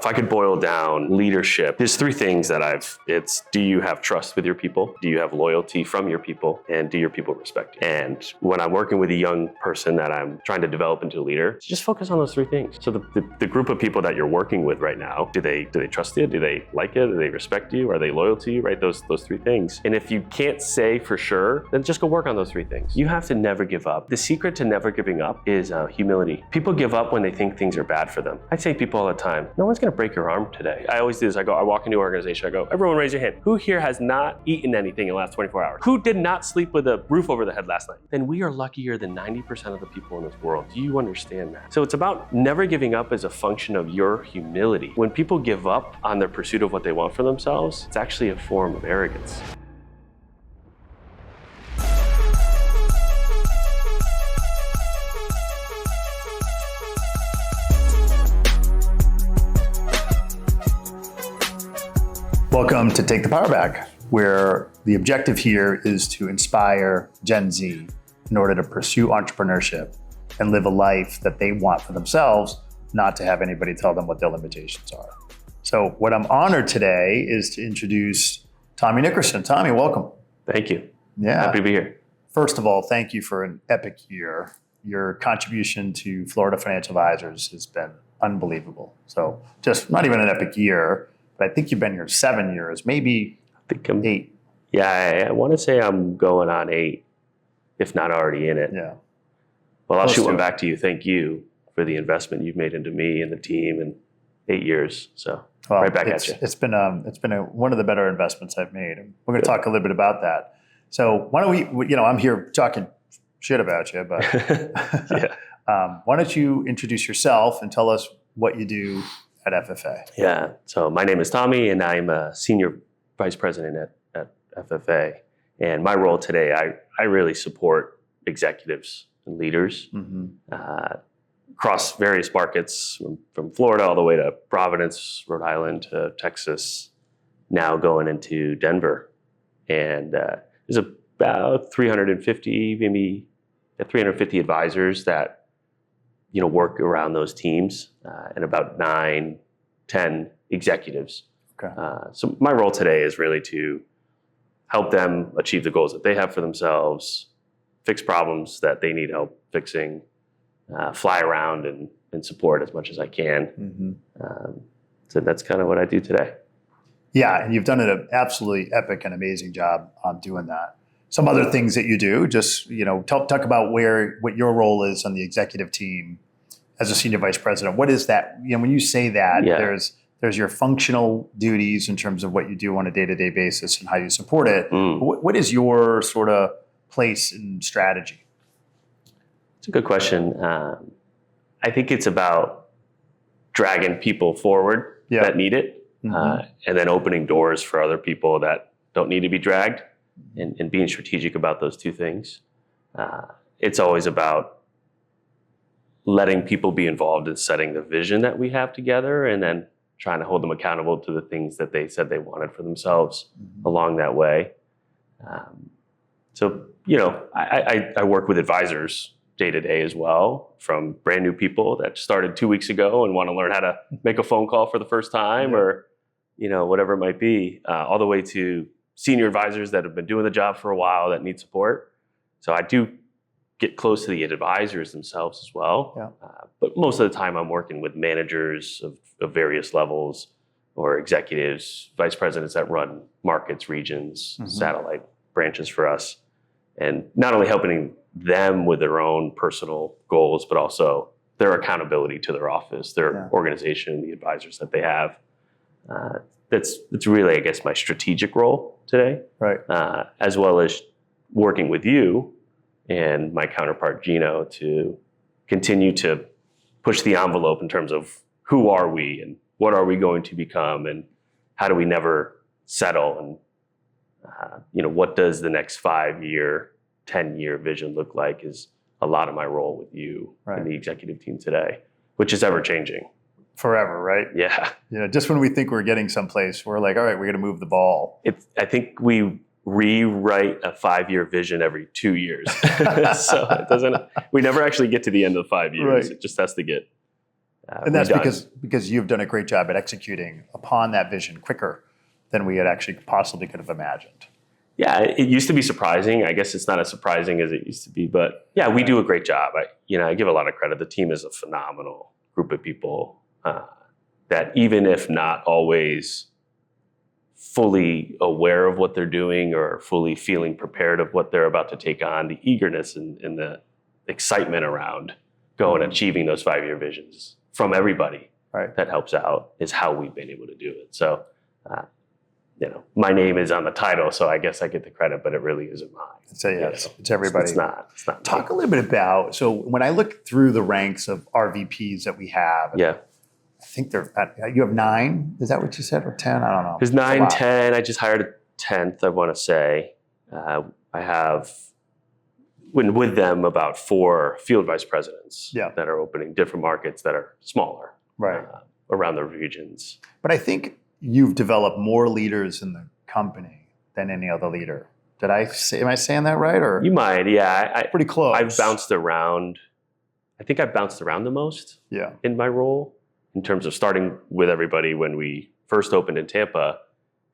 If I could boil down leadership, there's three things that it's do you have trust with your people? Do you have loyalty from your people? And do your people respect you? And when I'm working with a young person that I'm trying to develop into a leader, just focus on those three things. So the group of people that you're working with right now, do they trust you? Do they like it? Do they respect you? Are they loyal to you? Right? Those three things. And if you can't say for sure, then just go work on those three things. You have to never give up. The secret to never giving up is humility. People give up when they think things are bad for them. I say to people all the time, no one's going to break your arm today. I always do this. I walk into an organization, I go, everyone raise your hand. Who here has not eaten anything in the last 24 hours? Who did not sleep with a roof over the head last night? Then we are luckier than 90% of the people in this world. Do you understand that? So it's about never giving up as a function of your humility. When people give up on their pursuit of what they want for themselves, it's actually a form of arrogance. Welcome to Take the Power Back, where the objective here is to inspire Gen Z in order to pursue entrepreneurship and live a life that they want for themselves, not to have anybody tell them what their limitations are. So what I'm honored today is to introduce Tommy Nickerson. Tommy, welcome. Thank you. Yeah. Happy to be here. First of all, thank you for an epic year. Your contribution to Florida Financial Advisors has been unbelievable. So just not even an epic year, but I think you've been here 7 years, maybe I think I'm 8. Yeah, I want to say I'm going on 8, if not already in it. Yeah. Well, I'll Close shoot to one it. back to you. Thank you for the investment you've made into me and the team in 8 years. So Well, right back at you. It's been one of the better investments I've made. And we're going to talk a little bit about that. So why don't we, I'm here talking shit about you, but Yeah. why don't you introduce yourself and tell us what you do at FFA? Yeah. So my name is Tommy, and I'm a senior vice president at FFA. And my role today, I really support executives and leaders across various markets, from Florida all the way to Providence, Rhode Island to Texas, now going into Denver. And there's about 350 advisors that work around those teams, and about 9-10 executives. Okay. So my role today is really to help them achieve the goals that they have for themselves, fix problems that they need help fixing, fly around and support as much as I can. So that's kind of what I do today. Yeah, and you've done an absolutely epic and amazing job on doing that. Some other things that you do, just talk about what your role is on the executive team as a senior vice president. What is that? When you say that, there's your functional duties in terms of what you do on a day-to-day basis and how you support it. What is your sort of place in strategy? It's a good question. I think it's about dragging people forward that need it, and then opening doors for other people that don't need to be dragged. And being strategic about those two things. It's always about letting people be involved in setting the vision that we have together, and then trying to hold them accountable to the things that they said they wanted for themselves along that way. So I work with advisors day to day as well, from brand new people that started 2 weeks ago and want to learn how to make a phone call for the first time, or whatever it might be, all the way to senior advisors that have been doing the job for a while that need support. So I do get close to the advisors themselves as well. Yeah. But most of the time I'm working with managers of various levels, or executives, vice presidents that run markets, regions, satellite branches for us. And not only helping them with their own personal goals, but also their accountability to their office, their organization, the advisors that they have. That's really, I guess, my strategic role today, right? As well as working with you and my counterpart Gino to continue to push the envelope in terms of who are we and what are we going to become, and how do we never settle, and what does the next 5-year, 10-year vision look like is a lot of my role with you and the executive team today, which is ever changing. Forever, right? Yeah. Just when we think we're getting someplace, we're like, all right, we're going to move the ball. I think we rewrite a 5-year vision every 2 years. So we never actually get to the end of the 5 years. Right. It just has to get And that's because you've done a great job at executing upon that vision quicker than we had actually possibly could have imagined. Yeah, it used to be surprising. I guess it's not as surprising as it used to be, but yeah, we do a great job. I give a lot of credit. The team is a phenomenal group of people that, even if not always fully aware of what they're doing or fully feeling prepared of what they're about to take on, the eagerness and the excitement around going and achieving those 5-year visions from everybody that helps out is how we've been able to do it. So, my name is on the title, so I guess I get the credit, but it really isn't mine. So it's everybody. It's not. Talk a little bit about, so when I look through the ranks of RVPs that we have, I think you have 9. Is that what you said, or 10? I don't know. There's 9, 10. I just hired a 10th. I want to say I have with them about 4 field vice presidents that are opening different markets that are smaller, around the regions. But I think you've developed more leaders in the company than any other leader. Am I saying that right? Or you might, yeah. Pretty close. I've bounced around. I think I've bounced around the most in my role, in terms of starting with everybody when we first opened in Tampa,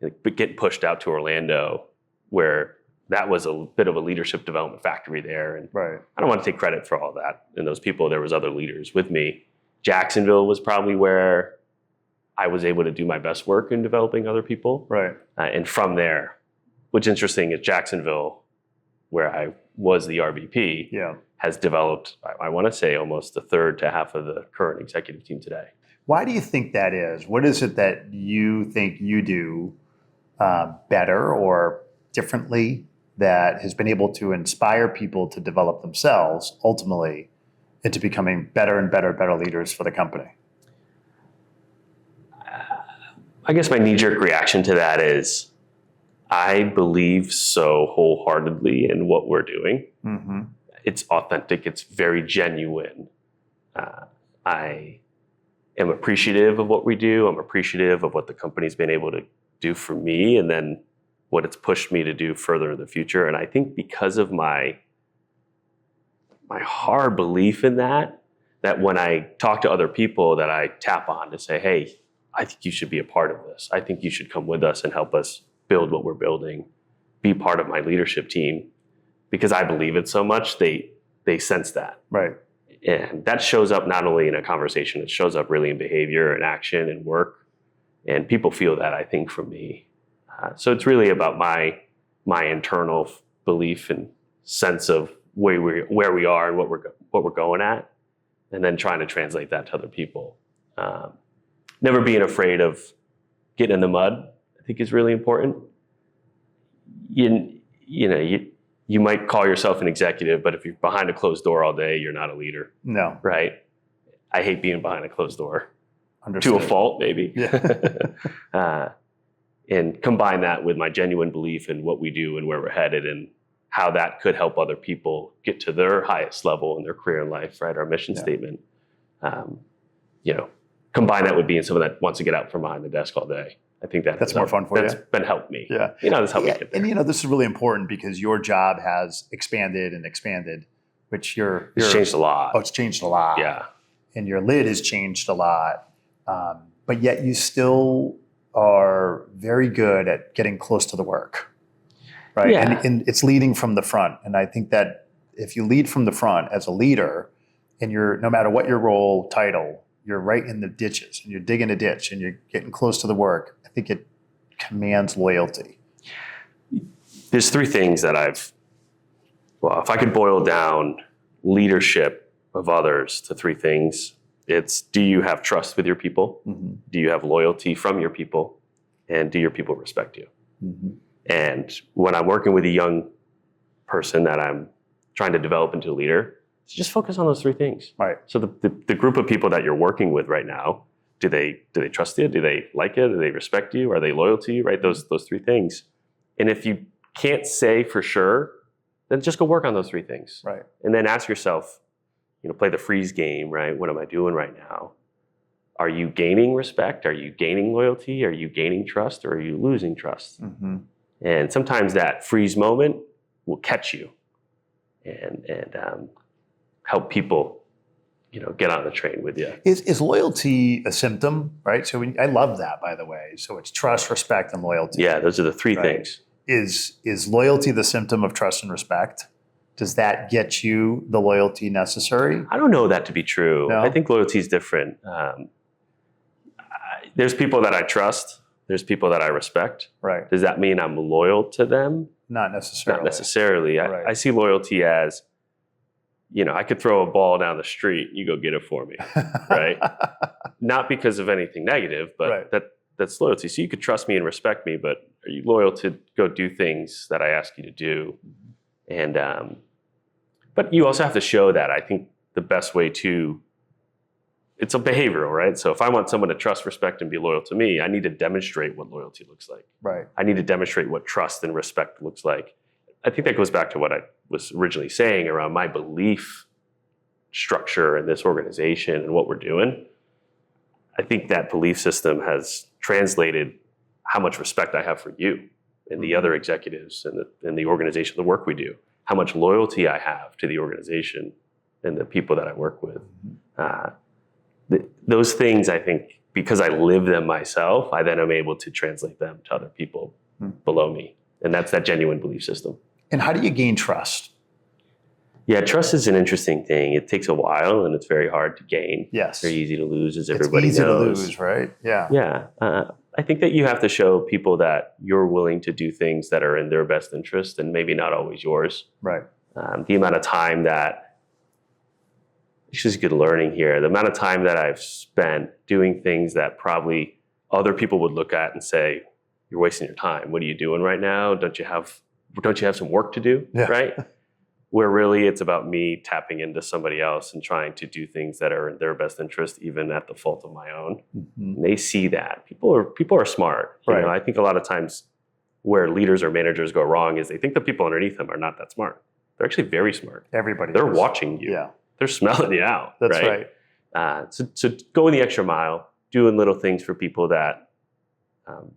but getting pushed out to Orlando, where that was a bit of a leadership development factory there. And I don't want to take credit for all that and those people. There was other leaders with me. Jacksonville was probably where I was able to do my best work in developing other people. And from there, what's interesting is Jacksonville, where I was the RVP, has developed, I want to say, almost a third to half of the current executive team today. Why do you think that is? What is it that you think you do better or differently that has been able to inspire people to develop themselves ultimately into becoming better and better leaders for the company? I guess my knee-jerk reaction to that is I believe so wholeheartedly in what we're doing. It's authentic. It's very genuine. I am appreciative of what we do. I'm appreciative of what the company's been able to do for me, and then what it's pushed me to do further in the future. And I think because of my hard belief in that when I talk to other people that I tap on to say, hey, I think you should be a part of this. I think you should come with us and help us build what we're building, be part of my leadership team. Because I believe it so much, they sense that. And that shows up not only in a conversation, it shows up really in behavior and action and work. And people feel that, I think, from me. So it's really about my internal belief and sense of where we are and what we're going at, and then trying to translate that to other people. Never being afraid of getting in the mud, I think, is really important. You might call yourself an executive, but if you're behind a closed door all day, you're not a leader. No. Right? I hate being behind a closed door. Understood. To a fault, maybe. And combine that with my genuine belief in what we do and where we're headed and how that could help other people get to their highest level in their career and life, right? Our mission statement. Combine that with being someone that wants to get out from behind the desk all day. I think that's more fun for you. That's been helped me. That's helped me get there. And this is really important because your job has expanded, which it's changed a lot. Oh, it's changed a lot. Yeah. And your lid has changed a lot. But yet you still are very good at getting close to the work, right? Yeah. And it's leading from the front. And I think that if you lead from the front as a leader, and no matter what your role title, you're right in the ditches and you're digging a ditch and you're getting close to the work, I think it commands loyalty. There's 3 things that if I could boil down leadership of others to 3 things, it's, do you have trust with your people? Do you have loyalty from your people? And do your people respect you? And when I'm working with a young person that I'm trying to develop into a leader, just focus on those 3 things. So the group of people that you're working with right now, do they trust you? Do they like you? Do they respect you? Are they loyal to you? Right? Those 3 things. And if you can't say for sure, then just go work on those 3 things. And then ask yourself, play the freeze game, right? What am I doing right now? Are you gaining respect? Are you gaining loyalty? Are you gaining trust? Or are you losing trust? And sometimes that freeze moment will catch you and help people get on the train with you. Is loyalty a symptom, right? So I love that, by the way. So it's trust, respect, and loyalty. Yeah, those are the three Right. things. Is loyalty the symptom of trust and respect? Does that get you the loyalty necessary? I don't know that to be true. No? I think loyalty is different. There's people that I trust. There's people that I respect. Right. Does that mean I'm loyal to them? Not necessarily. Not necessarily. Right. I see loyalty as, I could throw a ball down the street, you go get it for me, right? Not because of anything negative, but Right. that's loyalty. So you could trust me and respect me, but are you loyal to go do things that I ask you to do? And but you also have to show that. I think the best way it's a behavioral, right? So if I want someone to trust, respect, and be loyal to me, I need to demonstrate what loyalty looks like. Right. I need to demonstrate what trust and respect looks like. I think that goes back to what I was originally saying around my belief structure in this organization and what we're doing. I think that belief system has translated how much respect I have for you and the other executives and the organization, the work we do, how much loyalty I have to the organization and the people that I work with. Those things, I think, because I live them myself, I then am able to translate them to other people below me. And that's that genuine belief system. And how do you gain trust? Yeah, trust is an interesting thing. It takes a while and it's very hard to gain. Yes. Very easy to lose, as everybody knows. It's easy to lose, right? Yeah. Yeah. I think that you have to show people that you're willing to do things that are in their best interest and maybe not always yours. Right. The amount of time that, it's just good learning here, the amount of time that I've spent doing things that probably other people would look at and say, you're wasting your time. What are you doing right now? Don't you have some work to do, Yeah. right? Where really it's about me tapping into somebody else and trying to do things that are in their best interest, even at the fault of my own. Mm-hmm. And they see that. People are smart. Right. I think a lot of times where leaders or managers go wrong is they think the people underneath them are not that smart. They're actually very smart. Everybody They're is. watching you. Yeah. They're smelling you out. That's right. So going the extra mile, doing little things for people that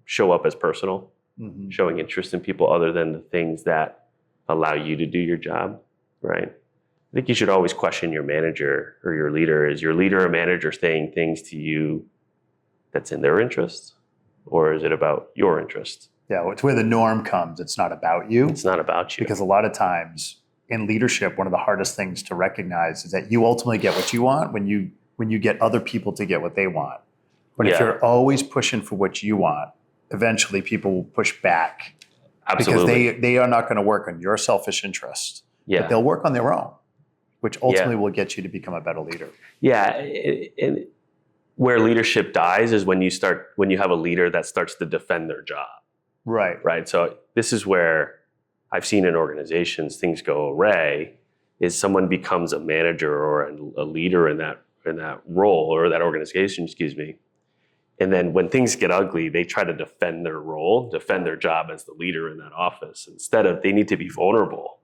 show up as personal, Mm-hmm. showing interest in people other than the things that allow you to do your job, right? I think you should always question your manager or your leader. Is your leader or manager saying things to you that's in their interest? Or is it about your interest? Yeah, it's where the norm comes. It's not about you. It's not about you. Because a lot of times in leadership, one of the hardest things to recognize is that you ultimately get what you want when you get other people to get what they want. But if Yeah. you're always pushing for what you want, eventually people will push back. Absolutely. Because they are not going to work on your selfish interests. Yeah. But they'll work on their own, which ultimately will get you to become a better leader. Yeah. And where leadership dies is when you have a leader that starts to defend their job. Right. Right. So this is where I've seen in organizations things go awry, is someone becomes a manager or a leader in that role or that organization, and then when things get ugly, they try to defend their role, defend their job as the leader in that office. Instead of, they need to be vulnerable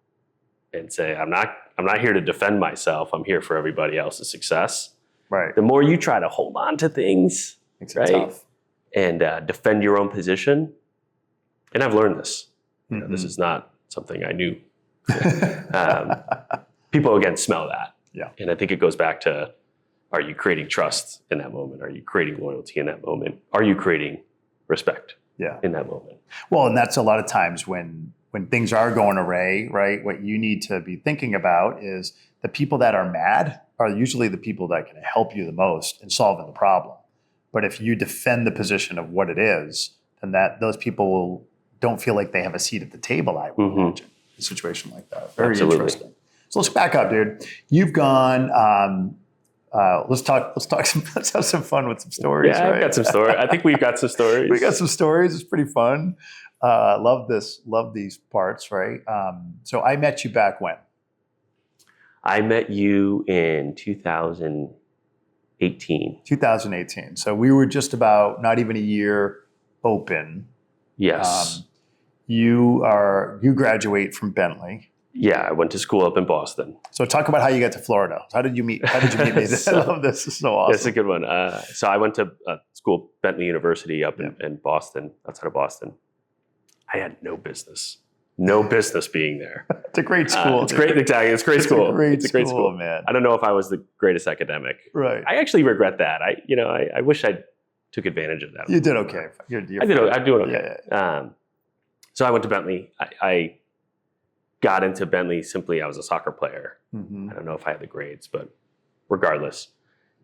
and say, I'm not here to defend myself. I'm here for everybody else's success. Right. The more you try to hold on to things, Makes it right, tough. and defend your own position, and I've learned this. Mm-hmm. This is not something I knew. People again smell that. Yeah. And I think it goes back to, are you creating trust in that moment? Are you creating loyalty in that moment? Are you creating respect in that moment? Well, and that's a lot of times when things are going awry, right? What you need to be thinking about is the people that are mad are usually the people that can help you the most in solving the problem. But if you defend the position of what it is, then those people don't feel like they have a seat at the table, I would imagine, a situation like that. Very Absolutely. interesting. So let's back up, dude. You've gone... let's have some fun with some stories. Yeah, right? I've got some stories. I think we've got some stories. We got some stories. It's pretty fun. Love these parts, right? So I met you back when? I met you in 2018. 2018. So we were just about not even a year open. Yes. You graduate from Bentley. Yeah, I went to school up in Boston. So talk about how you got to Florida. How did you meet me? I love this. This is so awesome. That's a good one. So I went to school, Bentley University up in Boston, outside of Boston. I had no business No business being there. It's a great school. It's great. Exactly. It's a great school. It's a great school, man. I don't know if I was the greatest academic. Right. I actually regret that. I wish I took advantage of that. You did okay. I'm doing okay. Yeah. So I went to Bentley. I got into Bentley simply. I was a soccer player. Mm-hmm. I don't know if I had the grades, but regardless,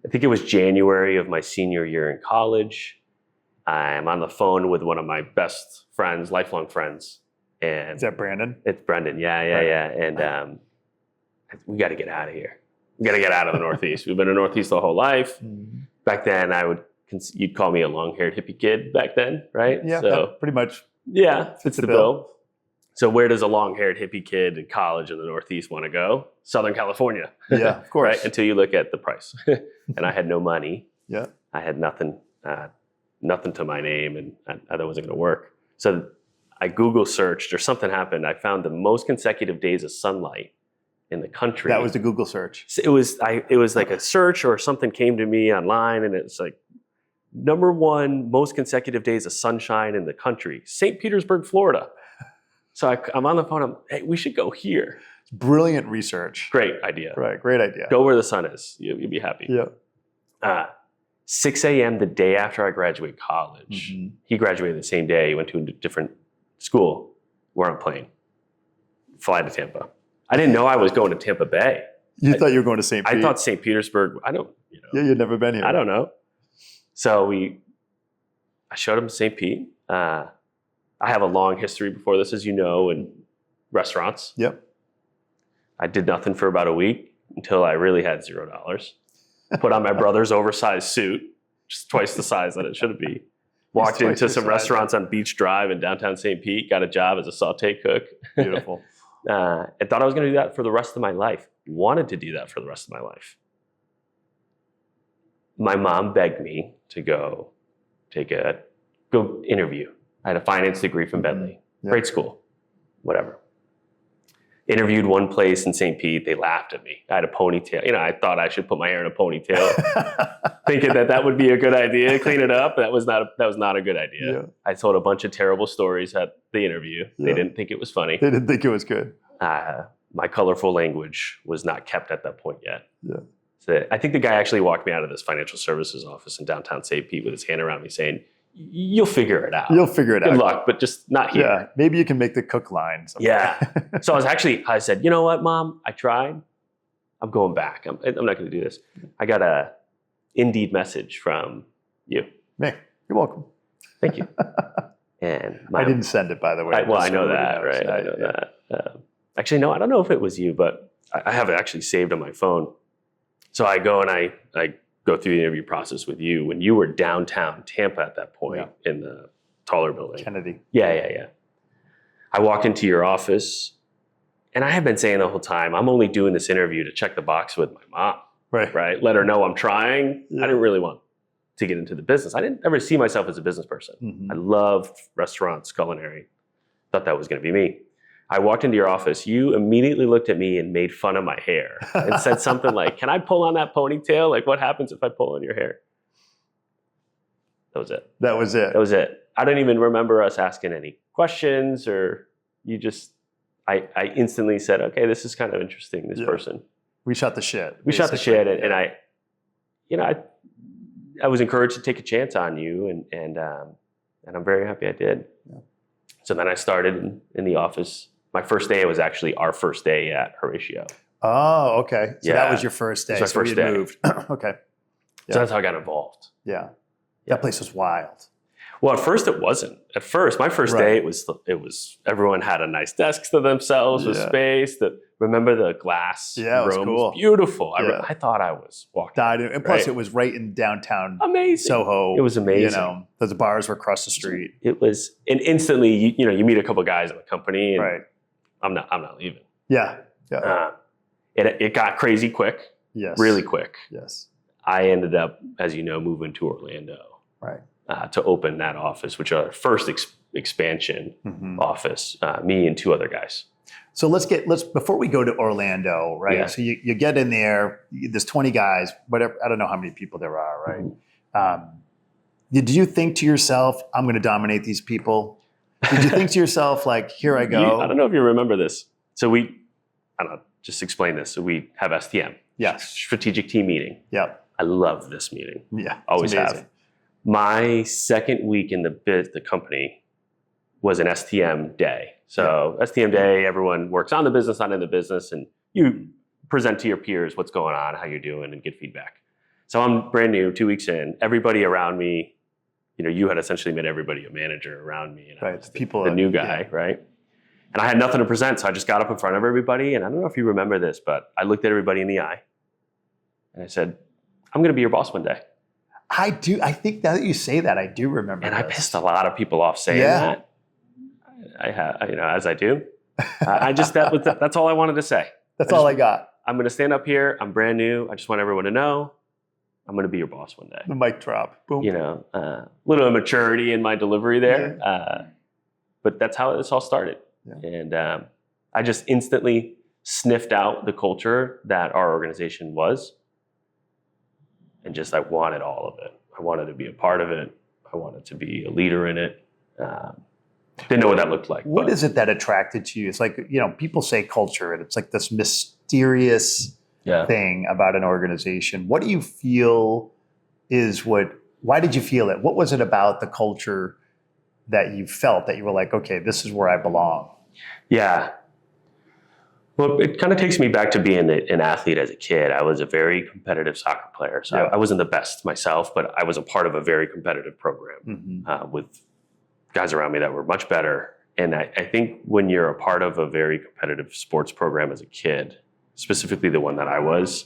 I think it was January of my senior year in college. I'm on the phone with one of my best friends, lifelong friends. And is that Brandon? It's Brendan. Yeah. And we got to get out of here. We got to get out of the Northeast. We've been in the Northeast the whole life. Mm-hmm. Back then, you'd call me a long-haired hippie kid back then, right? Yeah, so, pretty much. Yeah, fits the bill. So where does a long-haired hippie kid in college in the Northeast want to go? Southern California. Yeah, of course. Right? Until you look at the price. And I had no money. Yeah. I had nothing to my name, and that wasn't going to work. So I Google searched, or something happened. I found the most consecutive days of sunlight in the country. That was the Google search. So it was like a search, or something came to me online, and it's like #1 most consecutive days of sunshine in the country, St. Petersburg, Florida. So I'm on the phone. Hey, we should go here. Brilliant research. Great idea. Right, great idea. Go where the sun is. You'll be happy. Yeah. 6 a.m. the day after I graduated college. Mm-hmm. He graduated the same day. He went to a different school. We're on a plane. Fly to Tampa. I didn't know I was going to Tampa Bay. You thought you were going to St. Pete? I thought St. Petersburg. Yeah, you'd never been here. I don't know. So I showed him St. Pete. I have a long history before this, as you know, in restaurants. Yep. I did nothing for about a week until I really had $0. Put on my brother's oversized suit, just twice the size that it should be. Walked into some restaurants on Beach Drive in downtown St. Pete, got a job as a sauté cook. Beautiful. And thought I was going to do that for the rest of my life. Wanted to do that for the rest of my life. My mom begged me to go interview. I had a finance degree from Bentley. Yep. Great school. Whatever. Interviewed one place in St. Pete. They laughed at me. I had a ponytail. I thought I should put my hair in a ponytail, thinking that would be a good idea. Clean it up. That was not a good idea. Yeah. I told a bunch of terrible stories at the interview. Yeah. They didn't think it was funny. They didn't think it was good. My colorful language was not kept at that point yet. Yeah. So I think the guy actually walked me out of this financial services office in downtown St. Pete with his hand around me saying, "You'll figure it out. You'll figure it out. Good luck, but just not here." Yeah, maybe you can make the cook line someday. Yeah. So I said, you know what, Mom? I tried. I'm going back. I'm not going to do this. I got a Indeed message from you. Man, you're welcome. Thank you. And I didn't send it, by the way. I know that, right? I know that. Actually, no, I don't know if it was you, but I have it actually saved on my phone. So I go and I go through the interview process with you when you were downtown Tampa at that point in the taller building. Kennedy. Yeah. I walk into your office, and I have been saying the whole time, I'm only doing this interview to check the box with my mom. Right? Let her know I'm trying. Yeah. I didn't really want to get into the business. I didn't ever see myself as a business person. Mm-hmm. I loved restaurants, culinary. Thought that was going to be me. I walked into your office. You immediately looked at me and made fun of my hair and said something like, "Can I pull on that ponytail? Like, what happens if I pull on your hair?" That was it. I don't even remember us asking any questions, or I instantly said, "Okay, this is kind of interesting, this person." We shot the shit. And I was encouraged to take a chance on you, and I'm very happy I did. Yeah. So then I started in the office. My first day was actually our first day at Horatio. Oh, okay. So that was your first day. That's my first day. Moved. Okay. Yeah. So that's how I got involved. Yeah. That place was wild. Well, at first it wasn't. At first, my first day, it was everyone had a nice desk to themselves with space. Remember the glass room? It was cool. It was beautiful. Yeah. I thought I was walking. And plus, it was right in downtown amazing. Soho. It was amazing. Those bars were across the street. It was, and instantly, you meet a couple guys in the company, and I'm not leaving. Yeah. It got crazy quick. Yes. Really quick. Yes. I ended up, as you know, moving to Orlando. Right. To open that office, which is our first expansion office. Me and two other guys. So let's before we go to Orlando, right? Yeah. So you get in there. There's 20 guys. Whatever. I don't know how many people there are, right? Did you think to yourself, "I'm going to dominate these people"? Did you think to yourself, like, here I go? I don't know if you remember this. So I don't know, just explain this. So we have STM. Yes. Strategic team meeting. Yep. I love this meeting. Yeah. Always have. My second week in the company was an STM day. So STM day, everyone works on the business, not in the business, and you present to your peers what's going on, how you're doing, and get feedback. So I'm brand new, 2 weeks in. Everybody around me, you had essentially made everybody a manager around me. And I was the new guy, right? And I had nothing to present, so I just got up in front of everybody. And I don't know if you remember this, but I looked at everybody in the eye, and I said, "I'm going to be your boss one day." I do. I think now that you say that, I do remember. And I pissed a lot of people off saying that. I have, as I do. That's all I wanted to say. That's all I got. I'm going to stand up here. I'm brand new. I just want everyone to know I'm going to be your boss one day. The mic drop. Boom. Little immaturity in my delivery there. Yeah. But that's how this all started. Yeah. And I just instantly sniffed out the culture that our organization was. And just, I wanted all of it. I wanted to be a part of it. I wanted to be a leader in it. Didn't know what that looked like. What is it that attracted you? It's like, people say culture, and it's like this mysterious thing about an organization. What do you feel why did you feel it? What was it about the culture that you felt that you were like, okay, this is where I belong? Yeah. Well, it kind of takes me back to being an athlete as a kid. I was a very competitive soccer player. So I wasn't the best myself, but I was a part of a very competitive program with guys around me that were much better. And I think when you're a part of a very competitive sports program as a kid, specifically the one that I was,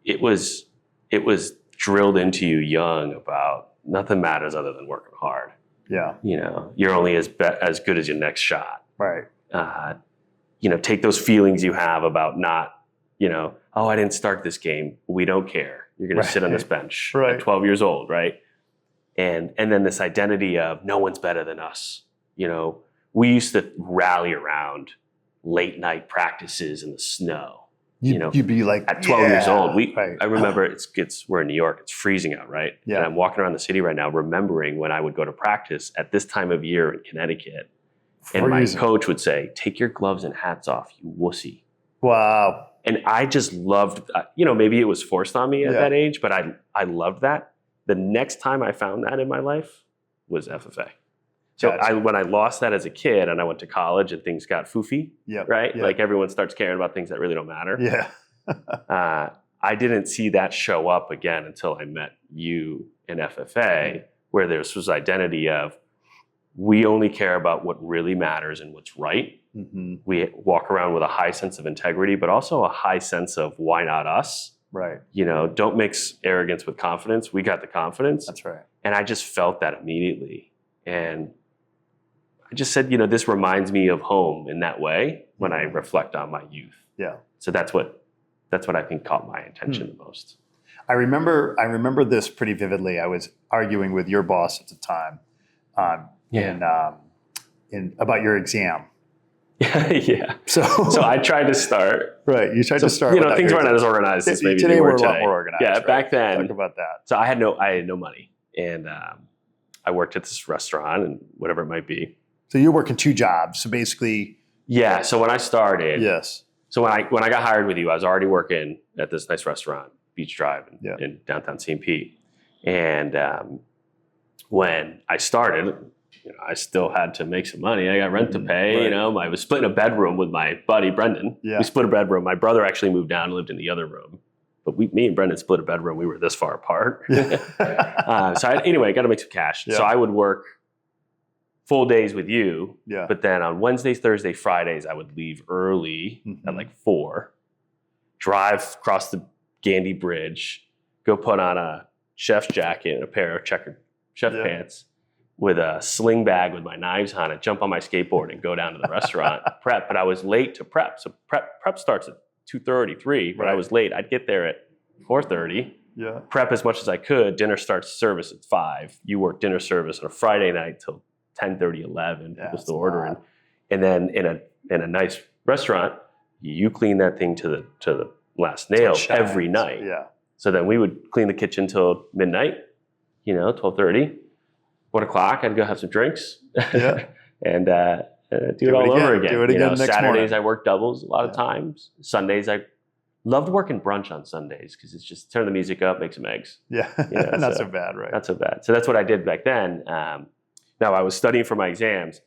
it was drilled into you young about nothing matters other than working hard. Yeah. You're only as good as your next shot. Right. Take those feelings you have about not, oh, I didn't start this game. We don't care. You're going to sit on this bench at 12 years old, right? And then this identity of no one's better than us. We used to rally around late night practices in the snow. You'd be like, at 12 years old. I remember we're in New York. It's freezing out, right? Yeah. And I'm walking around the city right now, remembering when I would go to practice at this time of year in Connecticut. And my coach would say, "Take your gloves and hats off, you wussy." Wow. And I just loved, maybe it was forced on me at that age, but I loved that. The next time I found that in my life was FFA. So when I lost that as a kid and I went to college and things got foofy, right? Like everyone starts caring about things that really don't matter. Yeah. I didn't see that show up again until I met you in FFA, where there's this identity of, we only care about what really matters and what's right. Mm-hmm. We walk around with a high sense of integrity, but also a high sense of why not us? Right. Don't mix arrogance with confidence. We got the confidence. That's right. And I just felt that immediately. And I just said, this reminds me of home in that way when I reflect on my youth. Yeah. So that's what I think caught my attention the most. I remember this pretty vividly. I was arguing with your boss at the time. In about your exam. Yeah. So I tried to start. Right. You tried to start. Things weren't as organized as maybe today. We're a today. lot more organized. Yeah. Right? Back then. Talk about that. So I had no money, and I worked at this restaurant and whatever it might be. So you're working two jobs. So basically. Yeah. So when I started. Yes. So when I got hired with you, I was already working at this nice restaurant, Beach Drive in downtown St. Pete, and when I started, I still had to make some money. I got rent to pay. Right. I was splitting a bedroom with my buddy Brendan. Yeah. We split a bedroom. My brother actually moved down and lived in the other room, but me and Brendan split a bedroom. We were this far apart. Yeah. So I got to make some cash. Yeah. So I would work full days with you. Yeah. But then on Wednesdays, Thursdays, Fridays, I would leave early at like 4, drive across the Gandy Bridge, go put on a chef's jacket and a pair of checkered chef pants with a sling bag with my knives on it, jump on my skateboard and go down to the restaurant, prep. But I was late to prep. So prep starts at 2:30, 3, but I was late. I'd get there at 4:30. Yeah. Prep as much as I could. Dinner starts service at 5. You work dinner service on a Friday night till 10:30, 11. People still ordering. And then in a nice restaurant, you clean that thing to the last nail every night. Yeah. So then we would clean the kitchen till midnight, 12:30. 1 o'clock, I'd go have some drinks. Yeah. and do it all over again. Do it again next Saturdays morning. I work doubles a lot of times. Sundays I loved working brunch on Sundays because it's just turn the music up, make some eggs. Yeah, not so bad, right? Not so bad. So that's what I did back then. Now I was studying for my exams.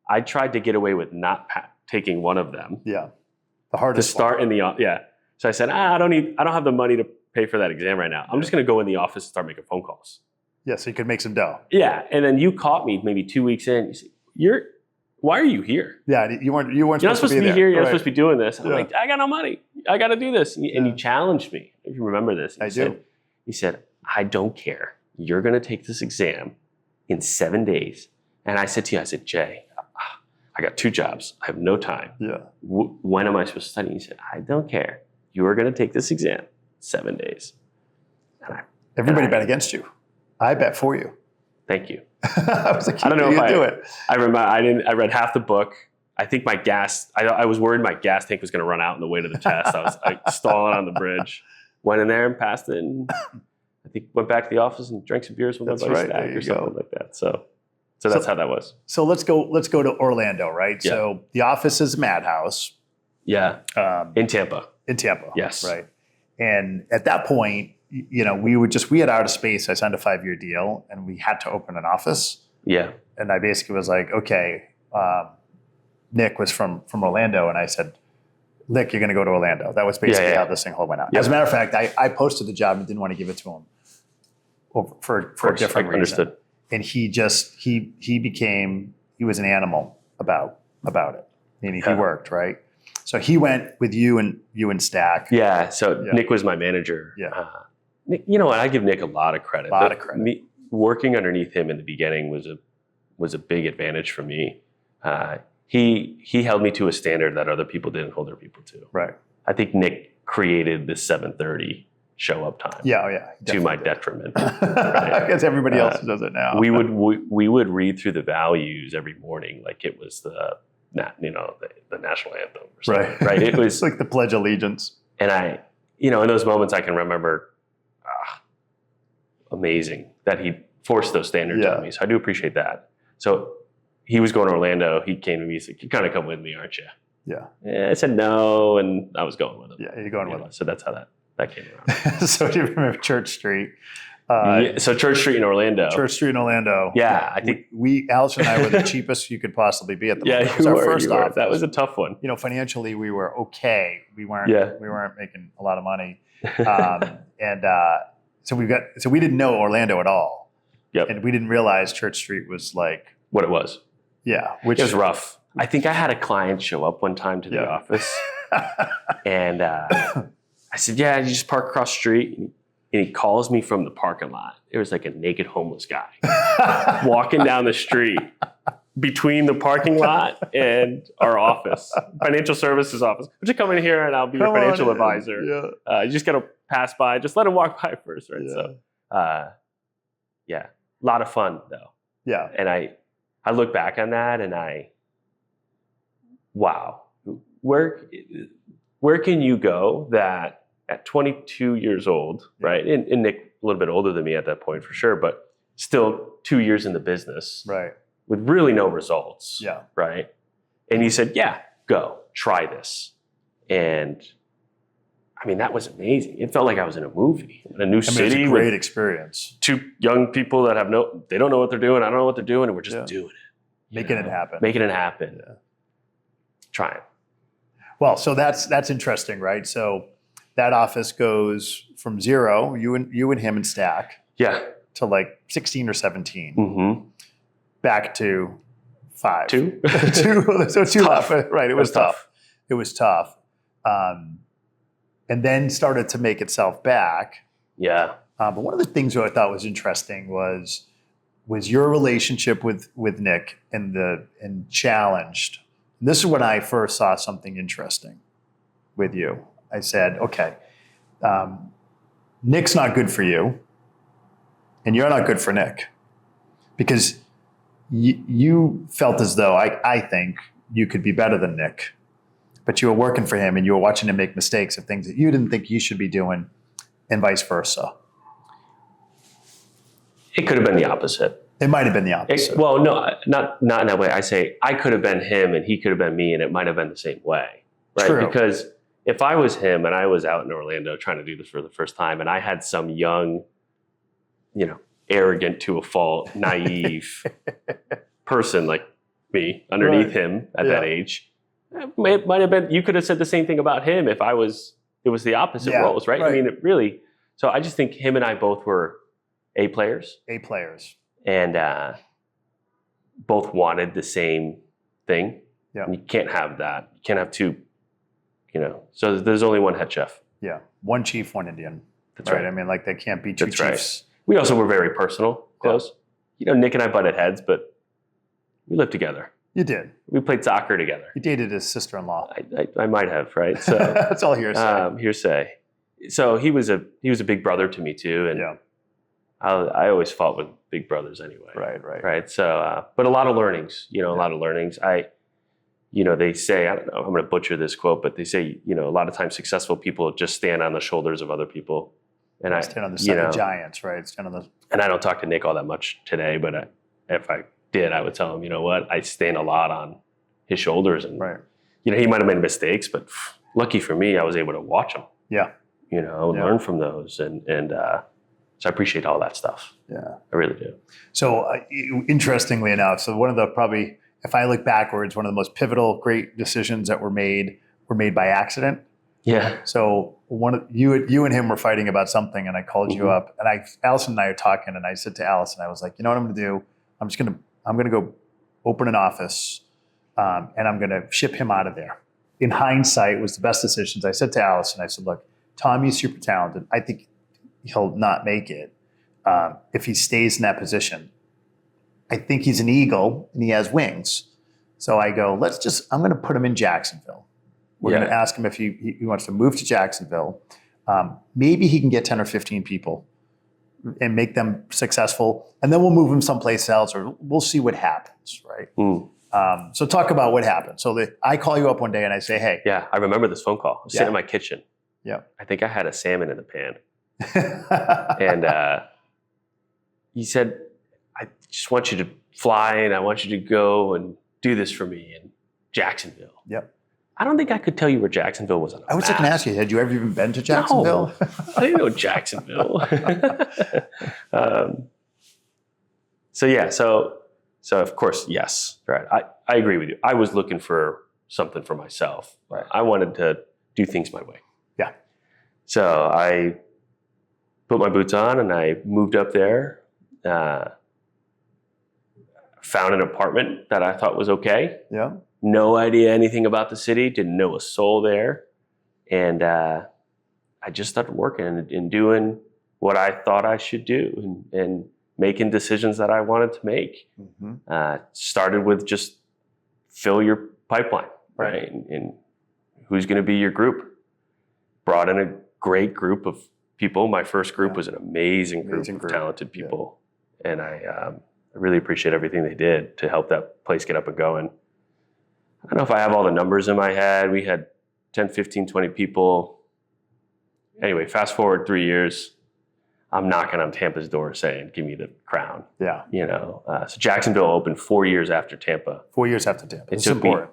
I tried to get away with not taking one of them. Yeah, the hardest to start in the So I said, I don't have the money to pay for that exam right now. I'm just going to go in the office and start making phone calls. Yeah, so you could make some dough. Yeah, and then you caught me maybe 2 weeks in. You said, why are you here? Yeah, you weren't supposed to be here. There. You're not supposed to be doing this. I'm Yeah. like, I got no money. I got to do this. And you challenged me. If you remember this, I do. You said, I don't care. You're going to take this exam in 7 days. And I said to you, Jay, I got 2 jobs. I have no time. Yeah. When am I supposed to study? You said, I don't care. You are going to take this exam 7 days. Everybody bet against you. I bet for you. Thank you. I was like, I don't know if do it. I remember I read half the book. I think my gas, I was worried my gas tank was going to run out on the way to the test. I was stalling on the bridge. Went in there and passed it. And I think went back to the office and drank some beers with my buddy Stack or something like that. So that's how that was. So let's go to Orlando, right? Yeah. So the office is Madhouse. Yeah. In Tampa. Yes. Right. And at that point, we had out of space. I signed a 5-year deal and we had to open an office. Yeah. And I basically was like, okay, Nick was from Orlando. And I said, Nick, you're going to go to Orlando. That was basically how this thing whole went out. Yep. As a matter of fact, I posted the job and didn't want to give it to him for a different reason. Understood. And he was an animal about it. Meaning he worked, right? So he went with you and Stack. Yeah. So Nick was my manager. Yeah. Nick, you know what? I give Nick a lot of credit. Me working underneath him in the beginning was a big advantage for me. He held me to a standard that other people didn't hold their people to. Right. I think Nick created the 7:30 show up time. Yeah. To my detriment. Right? I guess everybody else does it now. We would read through the values every morning like it was the national anthem or something. Right. It was like the Pledge of Allegiance. And in those moments I can remember amazing that he forced those standards on me. So I do appreciate that. So he was going to Orlando. He came to me. He's like, "You kind of come with me, aren't you?" Yeah. I said no, and I was going with him. Yeah, you're going with him. So that's how that came around. So do you remember Church Street? So Church Street in Orlando. Church Street in Orlando. Yeah, I think Alice and I were the cheapest you could possibly be at the moment. Yeah, you were. That was a tough one. Financially we were okay. We weren't making a lot of money. So we didn't know Orlando at all. Yep. And we didn't realize Church Street was like what it was. Yeah. It was rough. I think I had a client show up one time to the office and I said, "Yeah, you just park across the street." And he calls me from the parking lot. There was like a naked homeless guy walking down the street between the parking lot and our office, financial services office. Would you come in here and I'll be your financial advisor? Yeah. You just got to pass by. Just let him walk by first, right? Yeah. So, a lot of fun though. Yeah. And I look back on that and wow, where can you go that at 22 years old, right? And Nick a little bit older than me at that point for sure, but still 2 years in the business, right? With really no results, yeah, right? And he said, "Yeah, go try this," and I mean that was amazing. It felt like I was in a movie, in a new city. It was a great experience. 2 young people that they don't know what they're doing. I don't know what they're doing, and we're just doing it, making it happen, Yeah. Trying. Well, so that's interesting, right? So that office goes from 0, you and him and Stack, to like 16 or 17, back to 5. 2? 2. So 2 left, right? It was tough. It was tough, and then started to make itself back. Yeah. But one of the things that I thought was interesting was your relationship with Nick and challenged. And this is when I first saw something interesting with you. I said, okay, Nick's not good for you, and you're not good for Nick, because you felt as though I think you could be better than Nick, but you were working for him and you were watching him make mistakes of things that you didn't think you should be doing, and vice versa. It could have been the opposite. It might have been the opposite. Well, no, not in that way. I say I could have been him and he could have been me, and it might have been the same way, right? True. Because if I was him and I was out in Orlando trying to do this for the first time, and I had some young, arrogant to a fault, naive person like me underneath him at that age, it might have been. You could have said the same thing about him if it was the opposite roles, right? I mean, it really. So I just think him and I both were A players. And both wanted the same thing. Yeah. And you can't have that. You can't have two, So there's only one head chef. Yeah. One chief, one Indian. That's right. I mean, like, they can't be two chiefs. Right. We also were very personal, close. Yeah. Nick and I butted heads, but we lived together. You did. We played soccer together. You dated his sister-in-law. I might have, right? So that's all hearsay. Hearsay. So he was a big brother to me too, and I always fought with big brothers anyway. Right. So, but a lot of learnings, a lot of learnings. They say, I don't know, I'm going to butcher this quote, but they say, a lot of times successful people just stand on the shoulders of other people. And I stand on the side of giants, right? And I don't talk to Nick all that much today, but if I did, I would tell him, you know what, I stand a lot on his shoulders. And, he might have made mistakes, but lucky for me, I was able to watch him. Yeah. Learn from those. And so I appreciate all that stuff. Yeah. I really do. So interestingly enough, one of the probably, if I look backwards, one of the most pivotal, great decisions that were made by accident. Yeah. So you and him were fighting about something, and I called you up, and Allison and I are talking, and I said to Allison, I was like, you know what I'm going to do? I'm going to go open an office, and I'm going to ship him out of there. In hindsight, it was the best decisions. I said to Allison, I said, look, Tommy's super talented. I think he'll not make it if he stays in that position. I think he's an eagle and he has wings. So I go, I'm going to put him in Jacksonville. We're going to ask him if he wants to move to Jacksonville. Maybe he can get 10 or 15 people and make them successful. And then we'll move him someplace else, or we'll see what happens, right? So talk about what happened. So I call you up one day and I say, hey. Yeah, I remember this phone call. I was sitting in my kitchen. Yeah. I think I had a salmon in the pan. And he said, I just want you to fly and I want you to go and do this for me in Jacksonville. Yep. I don't think I could tell you where Jacksonville was on the I was map. going to ask you, had you ever even been to Jacksonville? No, I didn't know Jacksonville. So of course, yes. Right. I agree with you. I was looking for something for myself. Right. I wanted to do things my way. Yeah. So I put my boots on and I moved up there, found an apartment that I thought was okay. Yeah. No idea anything about the city, didn't know a soul there. And I just started working and doing what I thought I should do and making decisions that I wanted to make. Started with just fill your pipeline, right? And who's going to be your group? Brought in a great group of people. My first group was an amazing group of talented people. Yeah. And I really appreciate everything they did to help that place get up and going. I don't know if I have all the numbers in my head. We had 10, 15, 20 people. Anyway, fast forward 3 years. I'm knocking on Tampa's door saying, give me the crown. Yeah. So Jacksonville opened 4 years after Tampa. 4 years after Tampa.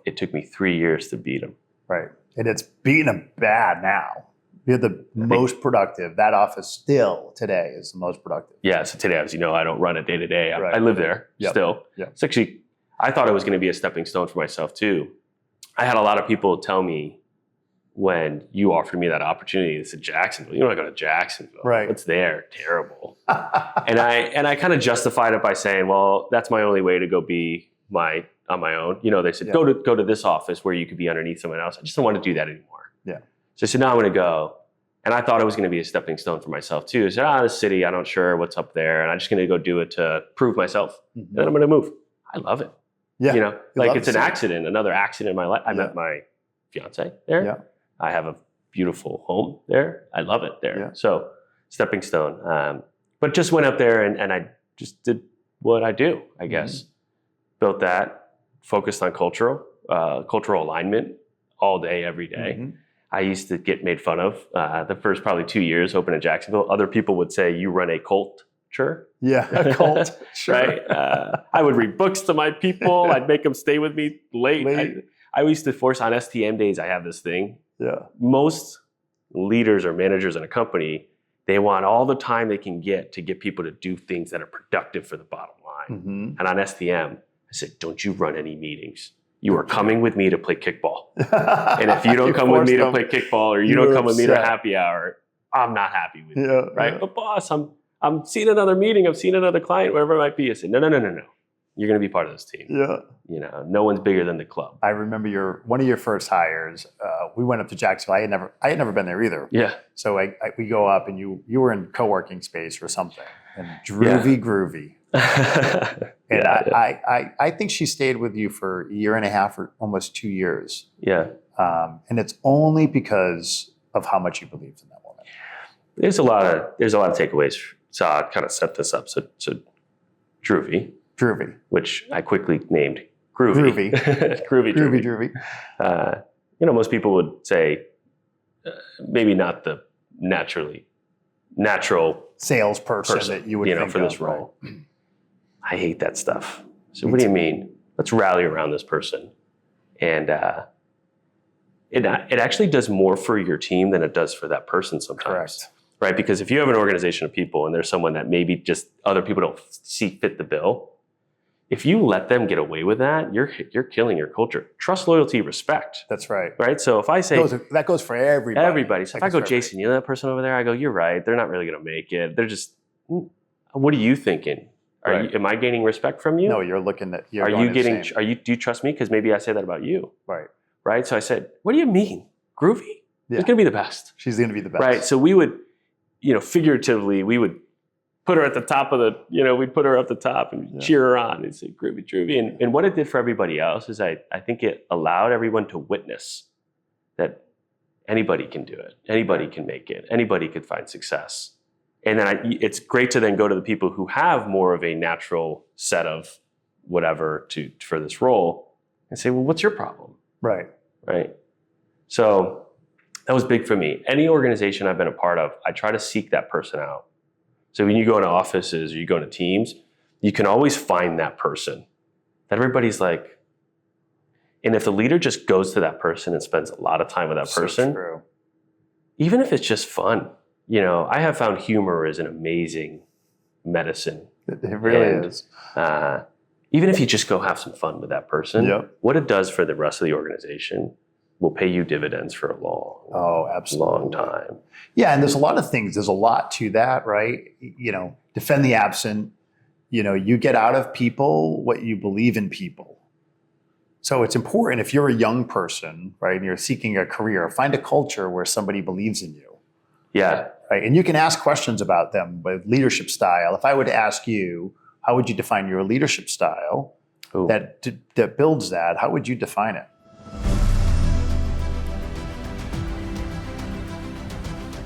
It took me 3 years to beat them. Right. And it's beating them bad now. You're the most productive. That office still today is the most productive. Yeah. So today, as you know, I don't run it day to day. I live there still. Yep. It's actually, I thought it was going to be a stepping stone for myself too. I had a lot of people tell me when you offered me that opportunity, they said, Jacksonville, you don't want to go to Jacksonville. Right. What's there? Terrible. and I kind of justified it by saying, well, that's my only way to go be on my own. They said, go to this office where you could be underneath someone else. I just don't want to do that anymore. Yeah. So I said, no, I'm going to go. And I thought it was going to be a stepping stone for myself too. I said, this city, I'm not sure what's up there. And I'm just going to go do it to prove myself. And then I'm going to move. I love it. Yeah. It's an accident, another accident in my life. I met my fiance there. Yeah. I have a beautiful home there. I love it there. Yeah. So stepping stone. But just went up there and I just did what I do, I guess. Built that, focused on cultural alignment all day, every day. I used to get made fun of the first probably 2 years open in Jacksonville. Other people would say, you run a cult culture. Yeah, a cult. Sure. Right? I would read books to my people. I'd make them stay with me late. I used to force on STM days. I have this thing. Yeah. Most leaders or managers in a company, they want all the time they can get to get people to do things that are productive for the bottom line. Mm-hmm. And on STM, I said, don't you run any meetings. You are coming with me to play kickball. And if you don't come with me to play kickball, or you don't come with me to happy hour, I'm not happy with you. Right? But boss, I'm seeing another meeting. I'm seeing another client, whatever it might be. I said, no. You're going to be part of this team. Yeah. You know, no one's bigger than the club. I remember one of your first hires. We went up to Jacksonville. I had never been there either. Yeah. So we go up, and you were in co-working space or something, and groovy. And I think she stayed with you for a year and a half or almost 2 years. Yeah. And it's only because of how much you believed in that woman. There's a lot of takeaways. So I'll kind of set this up. So Droovy, which I quickly named Groovy. Groovy. You know, most people would say maybe not the natural salesperson that you would think for this role. Right. I hate that stuff. So what do you mean? Let's rally around this person. And it actually does more for your team than it does for that person sometimes. Correct. Right? Because if you have an organization of people and there's someone that maybe just other people don't see fit the bill, if you let them get away with that, you're killing your culture. Trust, loyalty, respect. That's right. Right? So if I say... that goes for everybody. Everybody. So if I go, Jason, you know that person over there? I go, you're right. They're not really going to make it. They're just... What are you thinking? Am I gaining respect from you? No, you're looking at... Do you trust me? Because maybe I say that about you. Right. Right? So I said, what do you mean? Groovy? Yeah. She's going to be the best. She's going to be the best. Right? So we would... figuratively, we would put her at the top of we'd put her up the top and cheer her on and say, groovy. And what it did for everybody else is I think it allowed everyone to witness that anybody can do it. Anybody can make it. Anybody could find success. And then it's great to then go to the people who have more of a natural set of whatever for this role and say, well, what's your problem? Right. Right. So that was big for me. Any organization I've been a part of, I try to seek that person out. So when you go into offices or you go into teams, you can always find that person that everybody's like, and if the leader just goes to that person and spends a lot of time with that person, true. Even if it's just fun, I have found humor is an amazing medicine. It really is. Even if you just go have some fun with that person, what it does for the rest of the organization will pay you dividends for a long time. Yeah, and there's a lot of things. There's a lot to that, right? Defend the absent. You get out of people what you believe in people. So it's important if you're a young person, right, and you're seeking a career, find a culture where somebody believes in you. Yeah. Right, and you can ask questions about them with leadership style. If I would ask you, how would you define your leadership style that builds that? How would you define it?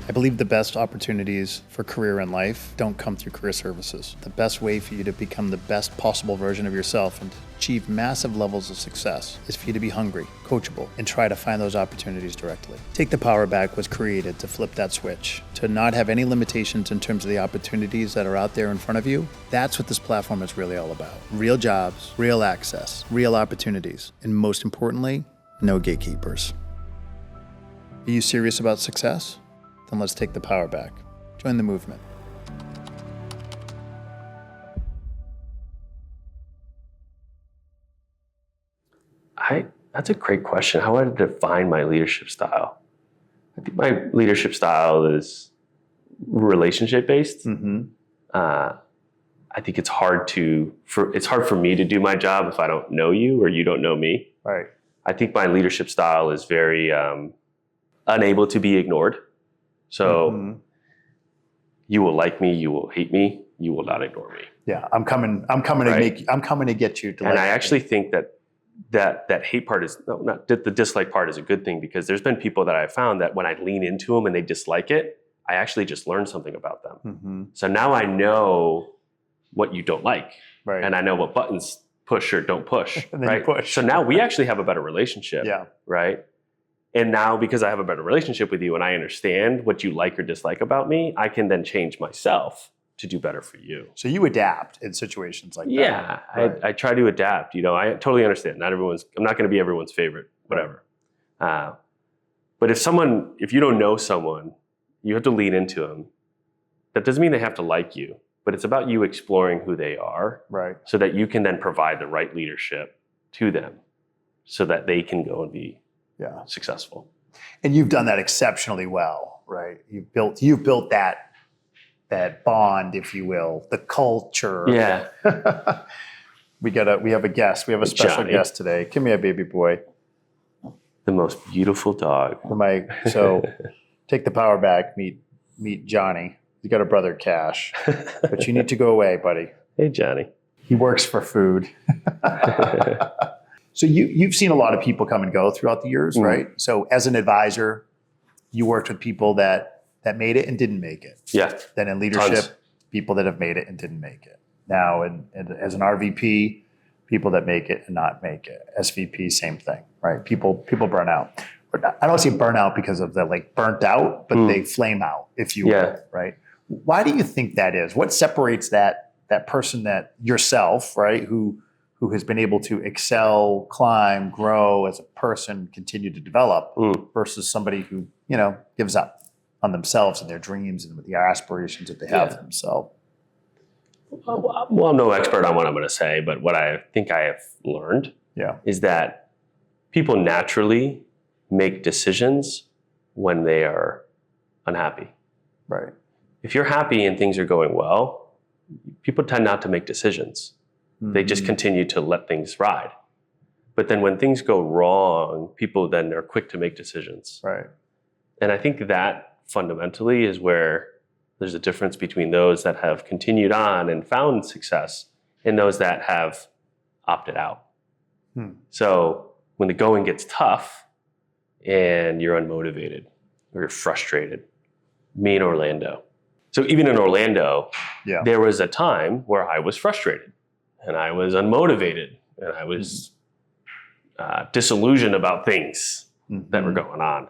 I believe the best opportunities for career in life don't come through career services. The best way for you to become the best possible version of yourself and to achieve massive levels of success is for you to be hungry, coachable, and try to find those opportunities directly. Take the Power Back was created to flip that switch, to not have any limitations in terms of the opportunities that are out there in front of you. That's what this platform is really all about. Real jobs, real access, real opportunities, and most importantly, no gatekeepers. Are you serious about success? Then let's take the power back. Join the movement. That's a great question. How would I define my leadership style? I think my leadership style is relationship based. Mm-hmm. I think it's hard for me to do my job if I don't know you or you don't know me. Right. I think my leadership style is very unable to be ignored. So you will like me, you will hate me, you will not ignore me. Yeah, I'm coming to get you to like. And I actually think that hate part is not the dislike part is a good thing, because there's been people that I've found that when I lean into them and they dislike it, I actually just learned something about them. Mm-hmm. So now I know what you don't like, right? And I know what buttons push or don't push, and then right? You push. So now we actually have a better relationship, right? And now, because I have a better relationship with you and I understand what you like or dislike about me, I can then change myself to do better for you. So you adapt in situations like that. Yeah, Right. I try to adapt. I totally understand. I'm not going to be everyone's favorite, whatever. But if you don't know someone, you have to lean into them. That doesn't mean they have to like you, but it's about you exploring who they are, Right. so that you can then provide the right leadership to them, so that they can go and be successful. And you've done that exceptionally well, right? You've built that bond, if you will, the culture. Yeah. We have a guest. We have a special Johnny. guest today. Come here, baby boy. The most beautiful dog. So take the power back. Meet Johnny. You got a brother, Cash, but you need to go away, buddy. Hey, Johnny. He works for food. So you've seen a lot of people come and go throughout the years, right? So as an advisor, you worked with people that made it and didn't make it. Yeah. Then in leadership, Tons. people that have made it and didn't make it. Now, and as an RVP, people that make it and not make it. SVP, same thing, right? People burn out. I don't say burn out because of the burnt out, but they flame out, if you will, right? Why do you think that is? What separates that person, that yourself, right, who has been able to excel, climb, grow as a person, continue to develop, versus somebody who gives up on themselves and their dreams and the aspirations that they have for themselves? Well, I'm no expert on what I'm going to say, but what I think I have learned is that people naturally make decisions when they are unhappy. Right. If you're happy and things are going well, people tend not to make decisions. They just continue to let things ride. But then when things go wrong, people then are quick to make decisions. Right. And I think that fundamentally is where there's a difference between those that have continued on and found success and those that have opted out. So when the going gets tough and you're unmotivated or you're frustrated, me in Orlando. So even in Orlando, there was a time where I was frustrated and I was unmotivated and I was disillusioned about things that were going on.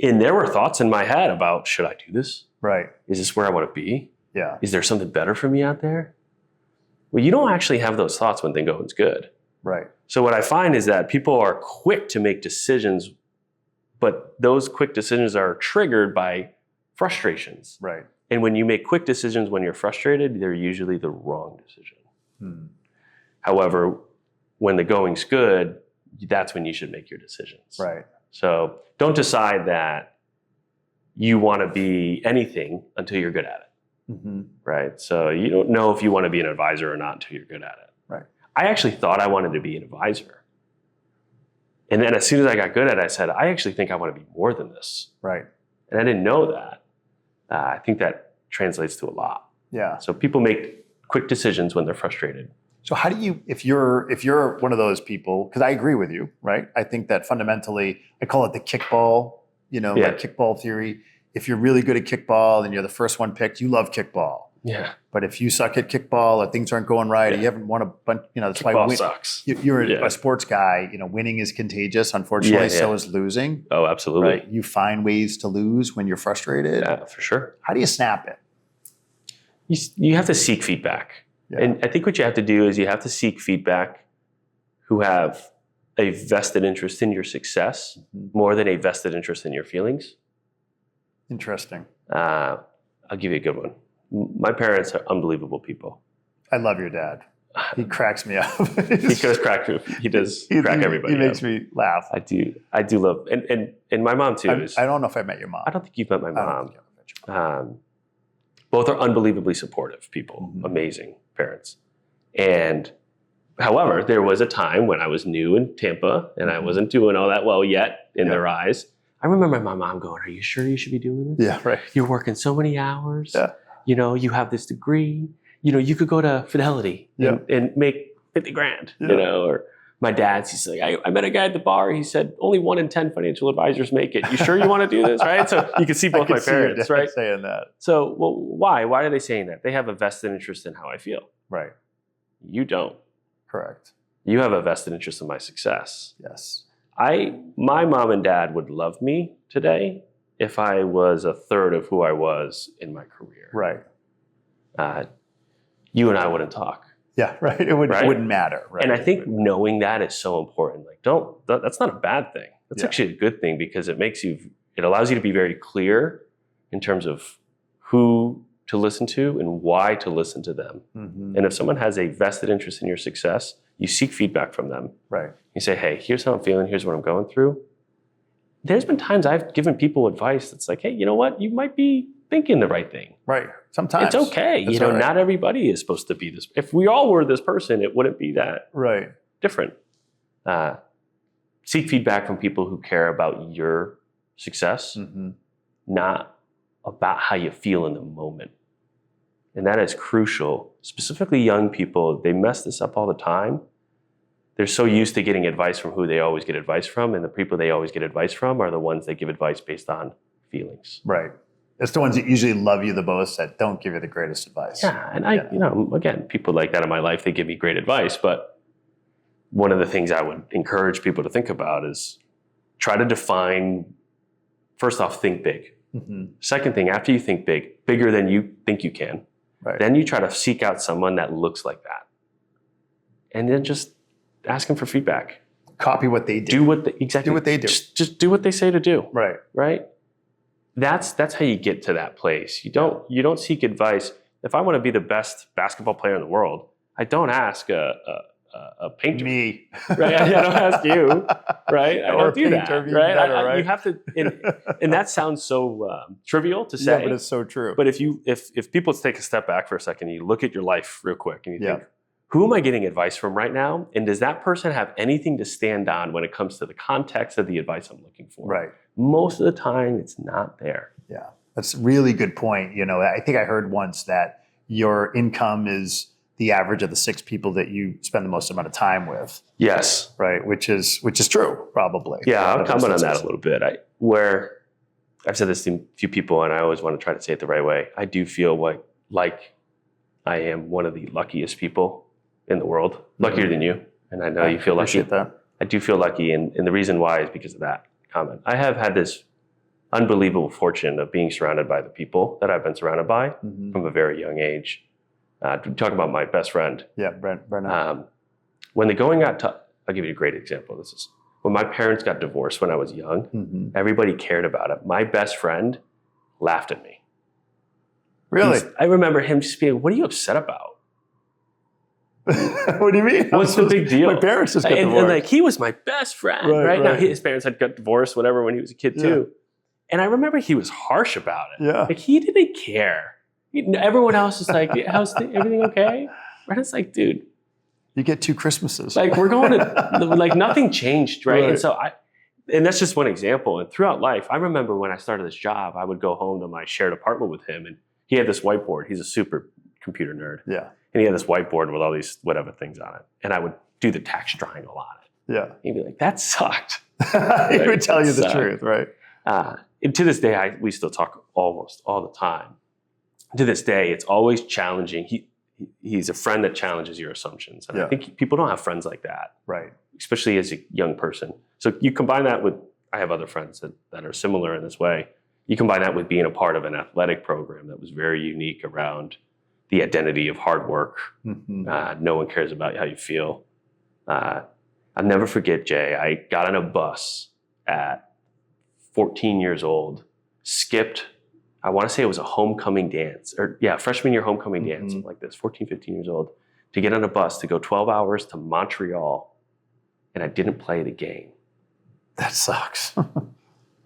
And there were thoughts in my head about, should I do this? Right. Is this where I want to be? Yeah. Is there something better for me out there? Well, you don't actually have those thoughts when things goes good. Right. So what I find is that people are quick to make decisions, but those quick decisions are triggered by frustrations. Right. And when you make quick decisions when you're frustrated, they're usually the wrong decision. However, when the going's good, that's when you should make your decisions. Right. So don't decide that you want to be anything until you're good at it. Right. So you don't know if you want to be an advisor or not until you're good at it. Right. I actually thought I wanted to be an advisor. And then as soon as I got good at it, I said, I actually think I want to be more than this. Right. And I didn't know that. I think that translates to a lot. Yeah. So people make quick decisions when they're frustrated. So how do you, if you're one of those people, because I agree with you, right? I think that fundamentally, I call it the kickball, like kickball theory. If you're really good at kickball and you're the first one picked, you love kickball. Yeah. But if you suck at kickball or things aren't going right, or you haven't won a bunch, that's kickball why sucks. You're a sports guy. Winning is contagious. Unfortunately, so is losing. Oh, absolutely. Right? You find ways to lose when you're frustrated. Yeah, for sure. How do you snap it? You have to seek feedback. Yeah. And I think what you have to do is you have to seek feedback who have a vested interest in your success more than a vested interest in your feelings. Interesting. I'll give you a good one. My parents are unbelievable people. I love your dad. He cracks me up. He does crack everybody. He makes me laugh. I do love, and my mom too. I don't know if I met your mom. I don't think you've met my mom. Both are unbelievably supportive people, amazing parents. And however, there was a time when I was new in Tampa and I wasn't doing all that well yet in their eyes. I remember my mom going, "Are you sure you should be doing this? Yeah, right. You're working so many hours. Yeah. You have this degree. You could go to Fidelity and make 50 grand, or my dad's, he's like, I met a guy at the bar. He said, only 1 in 10 financial advisors make it. You sure you want to do this? Right. So you can see both my parents, right? Saying that. So, well, why? Why are they saying that? They have a vested interest in how I feel. Right. You don't. Correct. You have a vested interest in my success. Yes. My mom and dad would love me today if I was a third of who I was in my career. Right. you and I wouldn't talk. Yeah, right. It wouldn't matter. Right. And I think knowing that is so important. Like, that's not a bad thing. That's actually a good thing, because it allows you to be very clear in terms of who to listen to and why to listen to them. Mm-hmm. And if someone has a vested interest in your success, you seek feedback from them. Right. You say, hey, here's how I'm feeling. Here's what I'm going through. There's been times I've given people advice that's like, hey, you know what? You might be thinking the right thing. Right. Sometimes. It's okay. That's right. Not everybody is supposed to be this. If we all were this person, it wouldn't be that different. Seek feedback from people who care about your success, not about how you feel in the moment. And that is crucial. Specifically young people, they mess this up all the time. They're so used to getting advice from who they always get advice from, and the people they always get advice from are the ones that give advice based on feelings. Right. It's the ones that usually love you the most that don't give you the greatest advice. Yeah, and again, people like that in my life, they give me great advice, but one of the things I would encourage people to think about is try to define, first off, think big. Mm-hmm. Second thing, after you think big, bigger than you think you can, then you try to seek out someone that looks like that. And then just ask them for feedback. Copy what they do. Do what they do. Just do what they say to do. Right? That's how you get to that place. You don't seek advice. If I want to be the best basketball player in the world, I don't ask a painter. Me. Right? I don't ask you. Right? I don't do that. Right? Better, you have to, and that sounds so trivial to say. Yeah, but it's so true. But if people take a step back for a second, you look at your life real quick and you think, who am I getting advice from right now? And does that person have anything to stand on when it comes to the context of the advice I'm looking for? Right. Most of the time, it's not there. Yeah, that's a really good point. I think I heard once that your income is the average of the 6 people that you spend the most amount of time with. Yes. Right, which is true, probably. Yeah, I'll comment on that a little bit. Where I've said this to a few people, and I always want to try to say it the right way. I do feel like I am one of the luckiest people in the world, luckier than you, and I know you feel lucky. That. I do feel lucky, and the reason why is because of that comment. I have had this unbelievable fortune of being surrounded by the people that I've been surrounded by from a very young age. Talk about my best friend. Yeah, Brennan. When the going got tough, I'll give you a great example. This is when my parents got divorced when I was young. Everybody cared about it. My best friend laughed at me. Really? I remember him just being, "What are you upset about? What do you mean? What's the big deal? My parents just got divorced." And like, he was my best friend, right? Now his parents had got divorced, whatever, when he was a kid too. And I remember he was harsh about it. Yeah. Like, he didn't care. Everyone else is like, how's everything okay? Right? It's like, dude, you get 2 Christmases. Like, we're going to, like, nothing changed, right? And so and that's just one example. And throughout life, I remember when I started this job, I would go home to my shared apartment with him, and he had this whiteboard. He's a super computer nerd. Yeah. And he had this whiteboard with all these whatever things on it. And I would do the tax triangle on it. Yeah. He'd be like, that sucked. He would tell you the truth, right? And to this day, we still talk almost all the time. To this day, it's always challenging. He's a friend that challenges your assumptions. And I think people don't have friends like that. Right. Especially as a young person. So you combine that with, I have other friends that are similar in this way. You combine that with being a part of an athletic program that was very unique around the identity of hard work. No one cares about how you feel. I'll never forget, Jay, I got on a bus at 14 years old, skipped, I want to say it was a homecoming dance, freshman year homecoming dance, something like this, 14, 15 years old, to get on a bus to go 12 hours to Montreal, and I didn't play the game. That sucks.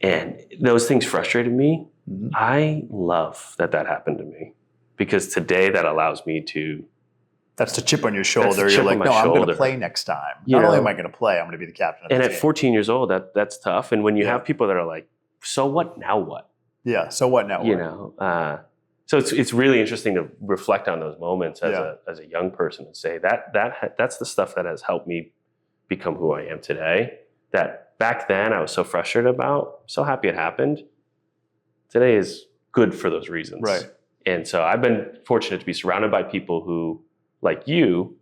And those things frustrated me. I love that happened to me, because today that allows me to. That's the chip on your shoulder. You're like, no, I'm going to play next time. Not only am I going to play, I'm going to be the captain of the team. And at 14 years old, that's tough. And when you have people that are like, so what, now what? Yeah, so what now what? So it's really interesting to reflect on those moments as a young person and say that's the stuff that has helped me become who I am today. That back then I was so frustrated about, so happy it happened. Today is good for those reasons. Right. And so I've been fortunate to be surrounded by people who, like you,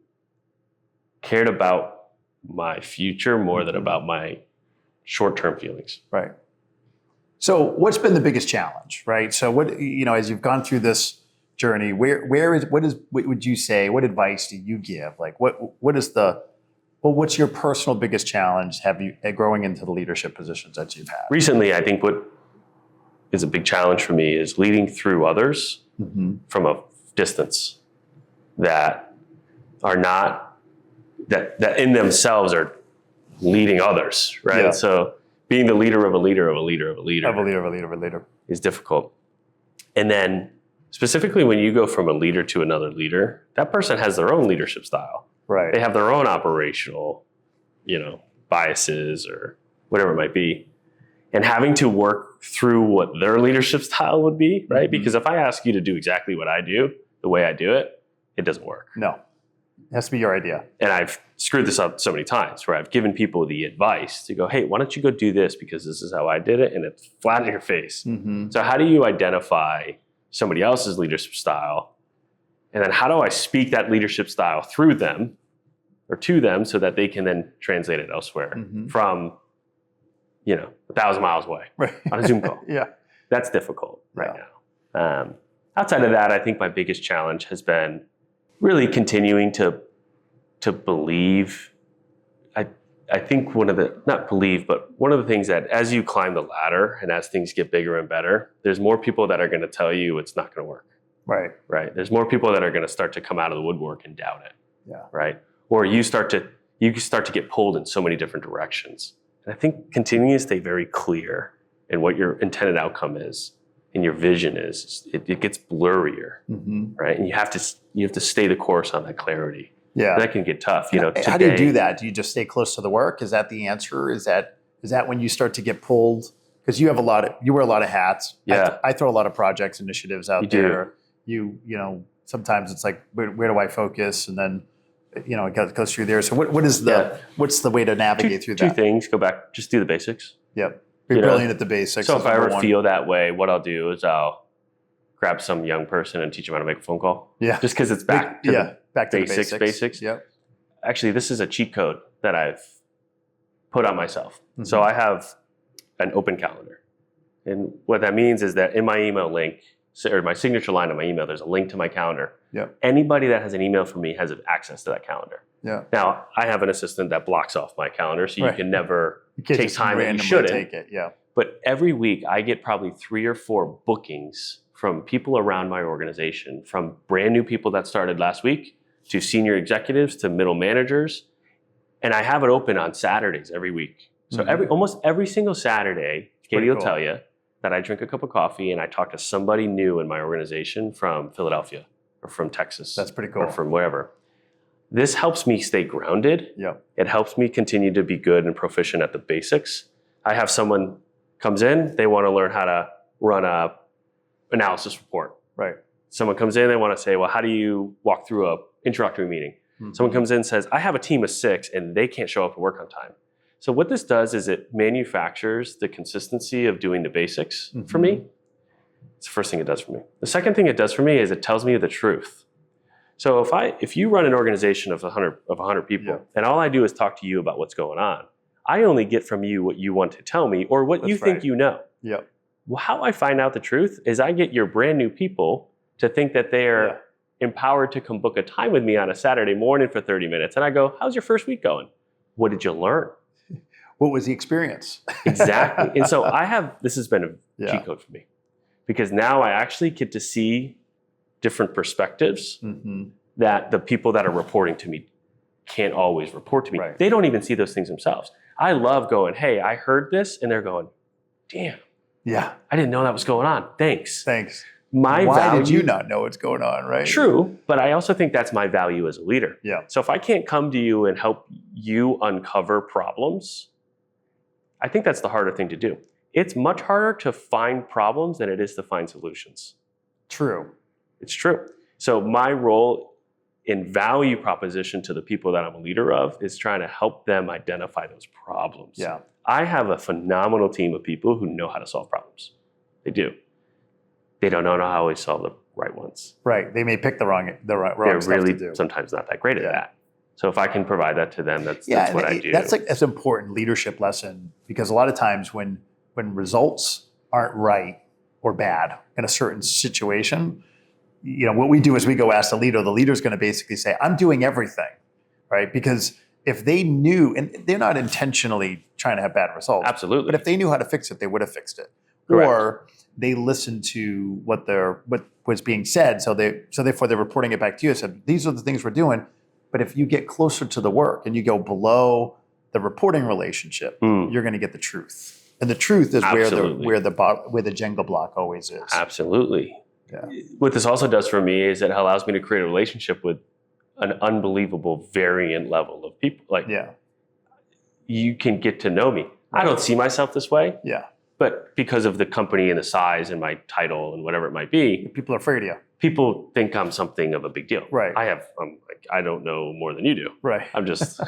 cared about my future more than about my short-term feelings. Right. So what's been the biggest challenge, right? So what, as you've gone through this journey, what would you say? What advice do you give? Like, what's your personal biggest challenge? Have you growing into the leadership positions that you've had recently? I think what is a big challenge for me is leading through others from a distance that are not that in themselves are leading others, right? Yeah. So being the leader of a leader of a leader of a leader of a leader is difficult. And then specifically when you go from a leader to another leader, that person has their own leadership style. Right. They have their own operational, biases or whatever it might be. And having to work through what their leadership style would be, right? Because if I ask you to do exactly what I do, the way I do it, it doesn't work. No. It has to be your idea. And I've screwed this up so many times where I've given people the advice to go, hey, why don't you go do this because this is how I did it, and it's flat in your face. So how do you identify somebody else's leadership style? And then how do I speak that leadership style through them or to them so that they can then translate it elsewhere from 1,000 miles away on a Zoom call? Yeah. That's difficult right now. Outside of that, I think my biggest challenge has been really continuing to believe. I think one of the things that as you climb the ladder and as things get bigger and better, there's more people that are going to tell you it's not going to work. Right. There's more people that are going to start to come out of the woodwork and doubt it. Yeah. Right. Or you start to get pulled in so many different directions. And I think continuing to stay very clear in what your intended outcome is and your vision is, it gets blurrier, right? And you have to stay the course on that clarity. Yeah, that can get tough. How do you do that? Do you just stay close to the work? Is that the answer? Is that when you start to get pulled? Because you wear a lot of hats. Yeah, I throw a lot of projects, initiatives out there. You sometimes it's like where do I focus, and then it goes through there. So what's the way to navigate through that? Two things. Go back. Just do the basics. Yep. Be brilliant at the basics. So if I ever feel that way, what I'll do is I'll grab some young person and teach them how to make a phone call. Yeah. Just because it's back to the basics. Yep. Actually, this is a cheat code that I've put on myself. So I have an open calendar. And what that means is that in my email link, or my signature line on my email, there's a link to my calendar. Yep. Anybody that has an email from me has access to that calendar. Yeah. Now, I have an assistant that blocks off my calendar, so you can never take time that you shouldn't. shouldn't. Take it. Yeah. But every week, I get probably 3 or 4 bookings from people around my organization, from brand new people that started last week to senior executives to middle managers. And I have it open on Saturdays every week. So almost every single Saturday, Katie will tell you that I drink a cup of coffee and I talk to somebody new in my organization from Philadelphia or from Texas. That's pretty cool. Or from wherever. This helps me stay grounded. Yep. It helps me continue to be good and proficient at the basics. I have someone comes in, they want to learn how to run a analysis report. Right. Someone comes in, they want to say, well, how do you walk through a introductory meeting? Someone comes in and says, I have a team of 6 and they can't show up to work on time. So what this does is it manufactures the consistency of doing the basics for me. It's the first thing it does for me. The second thing it does for me is it tells me the truth. So if you run an organization of 100 people and all I do is talk to you about what's going on, I only get from you what you want to tell me or what you think you know. Yep. Well, how I find out the truth is I get your brand new people to think that they are empowered to come book a time with me on a Saturday morning for 30 minutes. And I go, how's your first week going? What did you learn? What was the experience? Exactly. And so this has been a cheat code for me because now I actually get to see different perspectives that the people that are reporting to me can't always report to me. Right. They don't even see those things themselves. I love going, hey, I heard this, and they're going, damn. Yeah. I didn't know that was going on. Thanks. Why did you not know what's going on, right? True, but I also think that's my value as a leader. Yeah. So if I can't come to you and help you uncover problems, I think that's the harder thing to do. It's much harder to find problems than it is to find solutions. True. It's true. So my role in value proposition to the people that I'm a leader of is trying to help them identify those problems. Yeah. I have a phenomenal team of people who know how to solve problems. They do. They don't know how to always solve the right ones. Right. They may pick the wrong They're stuff really to do. sometimes not that great at that. So if I can provide that to them, that's what I do. That's an important leadership lesson because a lot of times when results aren't right or bad in a certain situation, what we do is we go ask the leader. The leader's going to basically say, I'm doing everything, right? Because if they knew, and they're not intentionally trying to have bad results. Absolutely. But if they knew how to fix it, they would have fixed it. Correct. Or they listened to what was being said. So therefore they're reporting it back to you and said, these are the things we're doing. But if you get closer to the work and you go below the reporting relationship, you're going to get the truth. And the truth is where the Jenga block always is. Absolutely. Yeah. What this also does for me is it allows me to create a relationship with an unbelievable variant level of people. Like, you can get to know me. I don't see myself this way. Yeah. But because of the company and the size and my title and whatever it might be, people are afraid of you. People think I'm something of a big deal. Right. I don't know more than you do. Right. I'm just,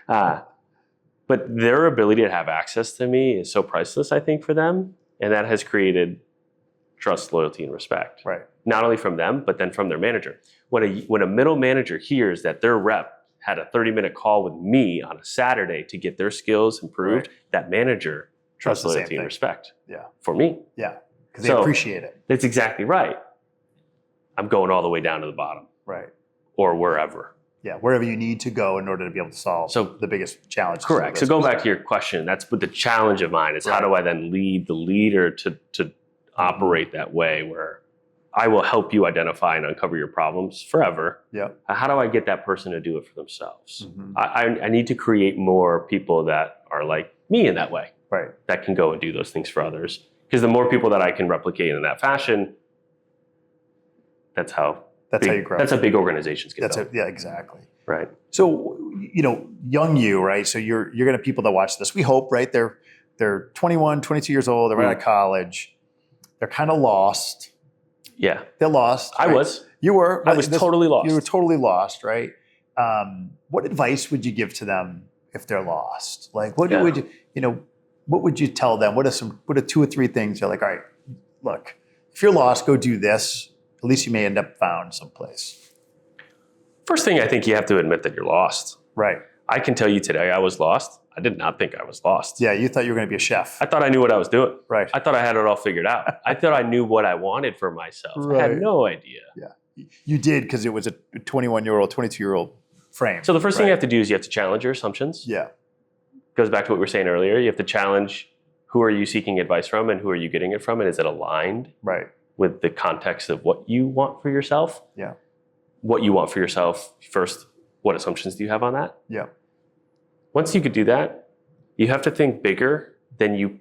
but their ability to have access to me is so priceless, I think, for them. And that has created trust, loyalty, and respect. Right. Not only from them, but then from their manager. When a middle manager hears that their rep had a 30-minute call with me on a Saturday to get their skills improved, that manager trust, loyalty, and respect for me. Yeah, because they appreciate it. That's exactly right. I'm going all the way down to the bottom. Right. Or wherever. Yeah, wherever you need to go in order to be able to solve the biggest challenge. Correct. So going back to your question, that's what the challenge of mine is. How do I then lead the leader to operate that way where I will help you identify and uncover your problems forever. Yeah. How do I get that person to do it for themselves? I need to create more people that are like me in that way. Right. That can go and do those things for others. Because the more people that I can replicate in that fashion, that's how you grow. That's how big organizations get built. Yeah, exactly. Right. So, young you, right? So you're going to have people that watch this. We hope, right? They're 21, 22 years old. They're right out of college. They're kind of lost. Yeah. They're lost. Right? I was. You were. I was totally lost. You were totally lost, right? What advice would you give to them if they're lost? Like, what would you tell them? What are 2 or 3 things you're like, all right, look, if you're lost, go do this. At least you may end up found someplace. First thing, I think you have to admit that you're lost. Right. I can tell you today I was lost. I did not think I was lost. Yeah, you thought you were going to be a chef. I thought I knew what I was doing. Right. I thought I had it all figured out. I thought I knew what I wanted for myself. Right. I had no idea. Yeah. You did, because it was a 21-year-old, 22-year-old frame. So the first thing you have to do is you have to challenge your assumptions. Yeah. Goes back to what we were saying earlier. You have to challenge, who are you seeking advice from and who are you getting it from, and is it aligned with the context of what you want for yourself? Yeah. What you want for yourself first, what assumptions do you have on that? Yeah. Once you could do that, you have to think bigger than you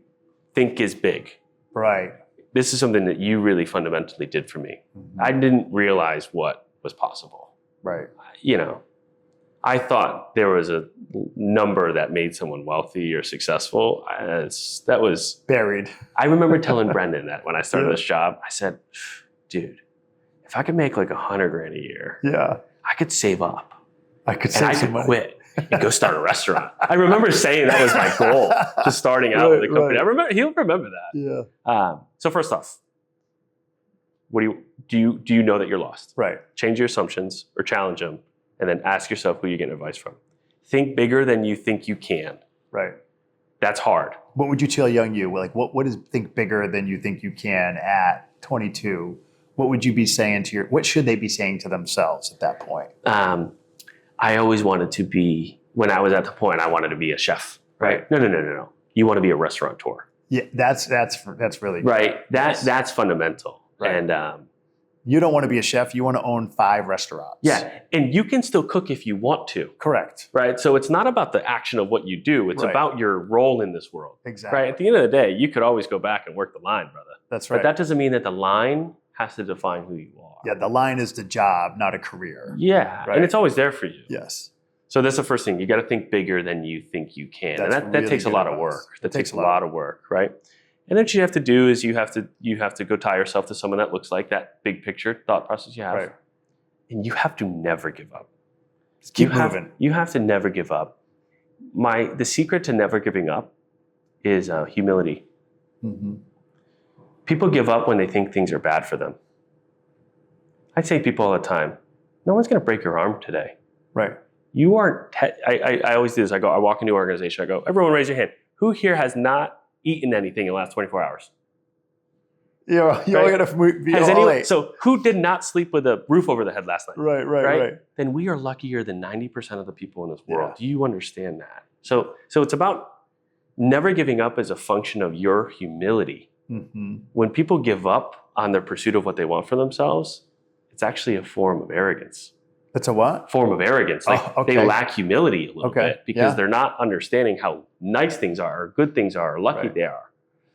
think is big. Right. This is something that you really fundamentally did for me. I didn't realize what was possible. Right. I thought there was a number that made someone wealthy or successful. That was buried. I remember telling Brendan that when I started this job, I said, dude, if I could make like $100,000 a year, I could save up. I could save some money. Quit and go start a restaurant. I remember saying that was my goal, just starting out with the company. Right. He'll remember that. Yeah. So first off, what do you know that you're lost? Right. Change your assumptions or challenge them, and then ask yourself who you're getting advice from. Think bigger than you think you can. Right. That's hard. What would you tell young you? Like, what is think bigger than you think you can at 22? What would you be saying what should they be saying to themselves at that point? I always wanted to be, when I was at the point, I wanted to be a chef, right? No. You want to be a restaurateur. Yeah, that's really right. That's fundamental. Right. And you don't want to be a chef. You want to own 5 restaurants. Yeah, and you can still cook if you want to. Correct. Right. So it's not about the action of what you do. It's about your role in this world. Exactly. Right. At the end of the day, you could always go back and work the line, brother. That's right. But that doesn't mean that the line has to define who you are. Yeah, the line is the job, not a career. Yeah, right? And it's always there for you. Yes. So that's the first thing. You got to think bigger than you think you can. That's and that takes a lot of work. That takes a lot of work, right? And then what you have to do is you have to go tie yourself to someone that looks like that big picture thought process you have. Right. And you have to never give up. Just keep moving. You have to never give up. The secret to never giving up is humility. Mm-hmm. People give up when they think things are bad for them. I say to people all the time, no one's going to break your arm today. Right. You aren't, I always do this. I walk into an organization, I go, everyone raise your hand. Who here has not eaten anything in the last 24 hours? You're Right? going to be Has all anyone, late. so who did not sleep with a roof over the head last night? Right. Then we are luckier than 90% of the people in this world. Yeah. Do you understand that? So it's about never giving up as a function of your humility. Mm-hmm. When people give up on their pursuit of what they want for themselves, it's actually a form of arrogance. It's a what? Form of arrogance. Like okay. they lack humility a little Okay. bit because Yeah. they're not understanding how nice things are, or good things are, or lucky Right. they are.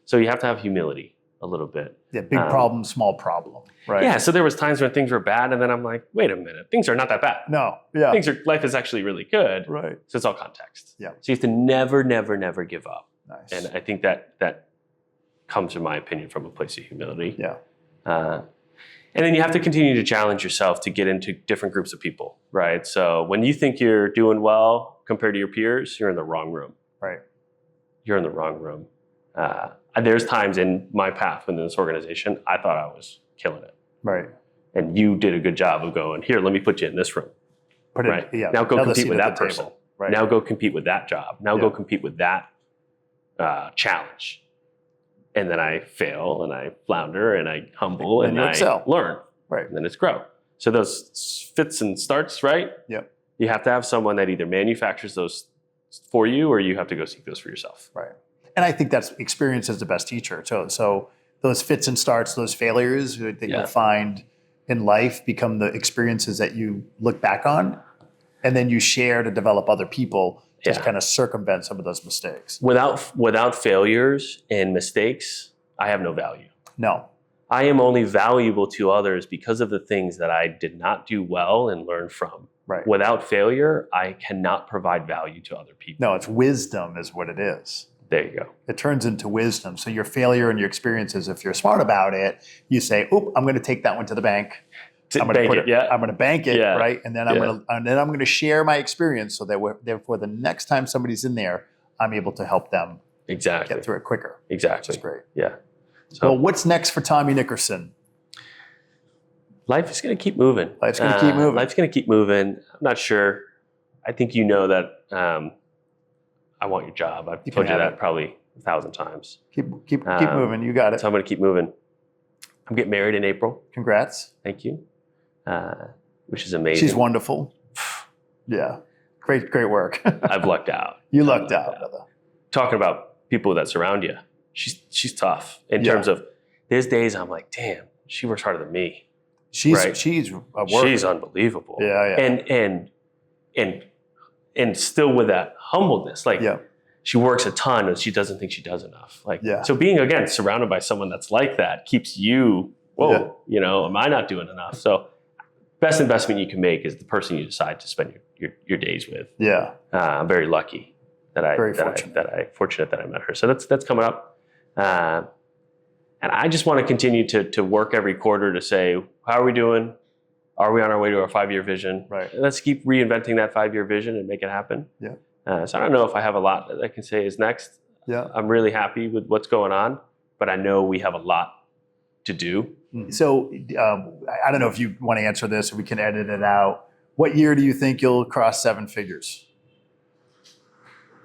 So you have to have humility a little bit. Yeah, big problem, small problem. Right. Yeah. So there was times when things were bad, and then I'm like, wait a minute, things are not that bad. No. Yeah. Life is actually really good. Right. So it's all context. Yeah. So you have to never give up. Nice. And I think that comes, in my opinion, from a place of humility. Yeah. And then you have to continue to challenge yourself to get into different groups of people, right? So when you think you're doing well compared to your peers, you're in the wrong room. Right. You're in the wrong room. There's times in my path within this organization, I thought I was killing it. Right. And you did a good job of going, here, let me put you in this room. Put it. Right. Yeah. Now go Another compete seat with at that the person. table. Right. Now go compete with that job. Now go compete with that challenge. And then I fail and I flounder and I humble and I excel. learn. Right. And then it's grow. So those fits and starts, right? Yep. You have to have someone that either manufactures those for you or you have to go seek those for yourself. Right. And I think that's experience is the best teacher. So those fits and starts, those failures that you'll find in life become the experiences that you look back on and then you share to develop other people to kind of circumvent some of those mistakes. Without failures and mistakes, I have no value. No. I am only valuable to others because of the things that I did not do well and learn from. Right. Without failure, I cannot provide value to other people. No, it's wisdom is what it is. There you go. It turns into wisdom. So your failure and your experiences, if you're smart about it, you say, "Oop, I'm going to take that one to the bank. I'm going to put it. I'm going to bank it, right? And then I'm going to share my experience so that therefore the next time somebody's in there, I'm able to help them get through it quicker." Exactly. Which is great. Yeah. So, well, what's next for Tommy Nickerson? Life is going to keep moving. Life's going to keep moving. Life's going to keep moving. I'm not sure. I think you know that I want your job. I've told you that probably 1,000 times. Keep moving. You got it. So I'm going to keep moving. I'm getting married in April. Congrats. Thank you. Which is amazing. She's wonderful. Yeah. Great work. I've lucked out. You lucked out, brother. Talking about people that surround you. She's tough in terms of there's days I'm like, damn, she works harder than me. She's a worker. She's unbelievable. Yeah. And still with that humbleness, like she works a ton and she doesn't think she does enough. So being again surrounded by someone that's like that keeps you, am I not doing enough? So best investment you can make is the person you decide to spend your days with. Yeah. I'm very lucky that I met her. So that's coming up. And I just want to continue to work every quarter to say, how are we doing? Are we on our way to our 5-year vision? Right. Let's keep reinventing that 5-year vision and make it happen. Yeah. So I don't know if I have a lot that I can say is next. Yeah. I'm really happy with what's going on, but I know we have a lot to do. So I don't know if you want to answer this or we can edit it out. What year do you think you'll cross 7 figures?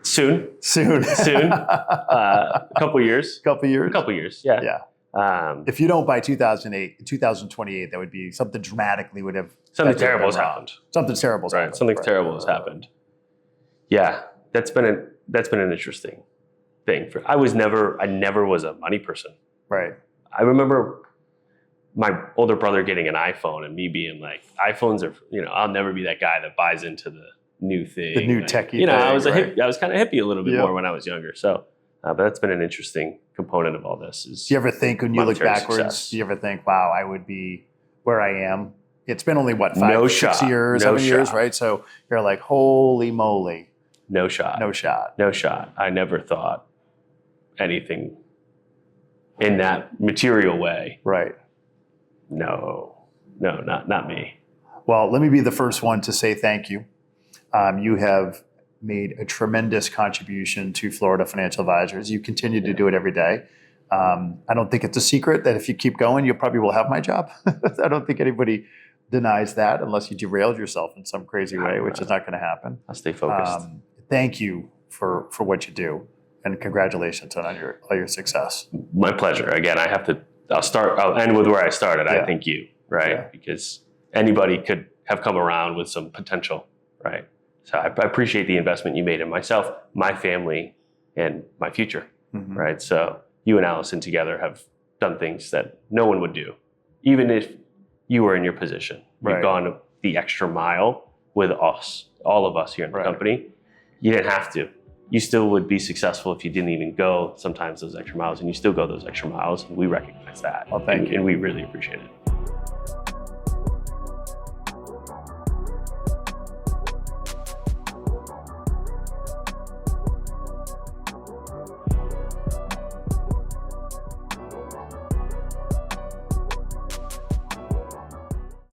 Soon. A couple years. Yeah. Yeah. If you don't by 2028, that would be something dramatically would have. Something terrible has happened. Something terrible has happened. Something terrible has happened. Yeah, that's been an interesting thing. I never was a money person. Right. I remember my older brother getting an iPhone and me being like, iPhones are, I'll never be that guy that buys into the new thing. The new techie thing. I was I was kind of hippie a little bit more when I was younger. So, but that's been an interesting component of all this. Do you ever think when you look backwards, success. Do you ever think, wow, I would be where I am? It's been only 7 years, right? So you're like, holy moly. No shot. I never thought anything in that material way. Right. No, not me. Well, let me be the first one to say thank you. You have made a tremendous contribution to Florida Financial Advisors. You continue to do it every day. I don't think it's a secret that if you keep going, you probably will have my job. I don't think anybody denies that unless you derailed yourself in some crazy way, which is not going to happen. I'll stay focused. Thank you for what you do, and congratulations on all your success. My pleasure. Again, I have I'll end with where I started. Yeah. I think you, right? Yeah. Because anybody could have come around with some potential, right? So I appreciate the investment you made in myself, my family, and my future, right? So you and Allison together have done things that no one would do, even if you were in your position. You've gone the extra mile with us, all of us here in the company. You didn't have to. You still would be successful if you didn't even go sometimes those extra miles, and you still go those extra miles, and we recognize that. Well, thank you. And we really appreciate it.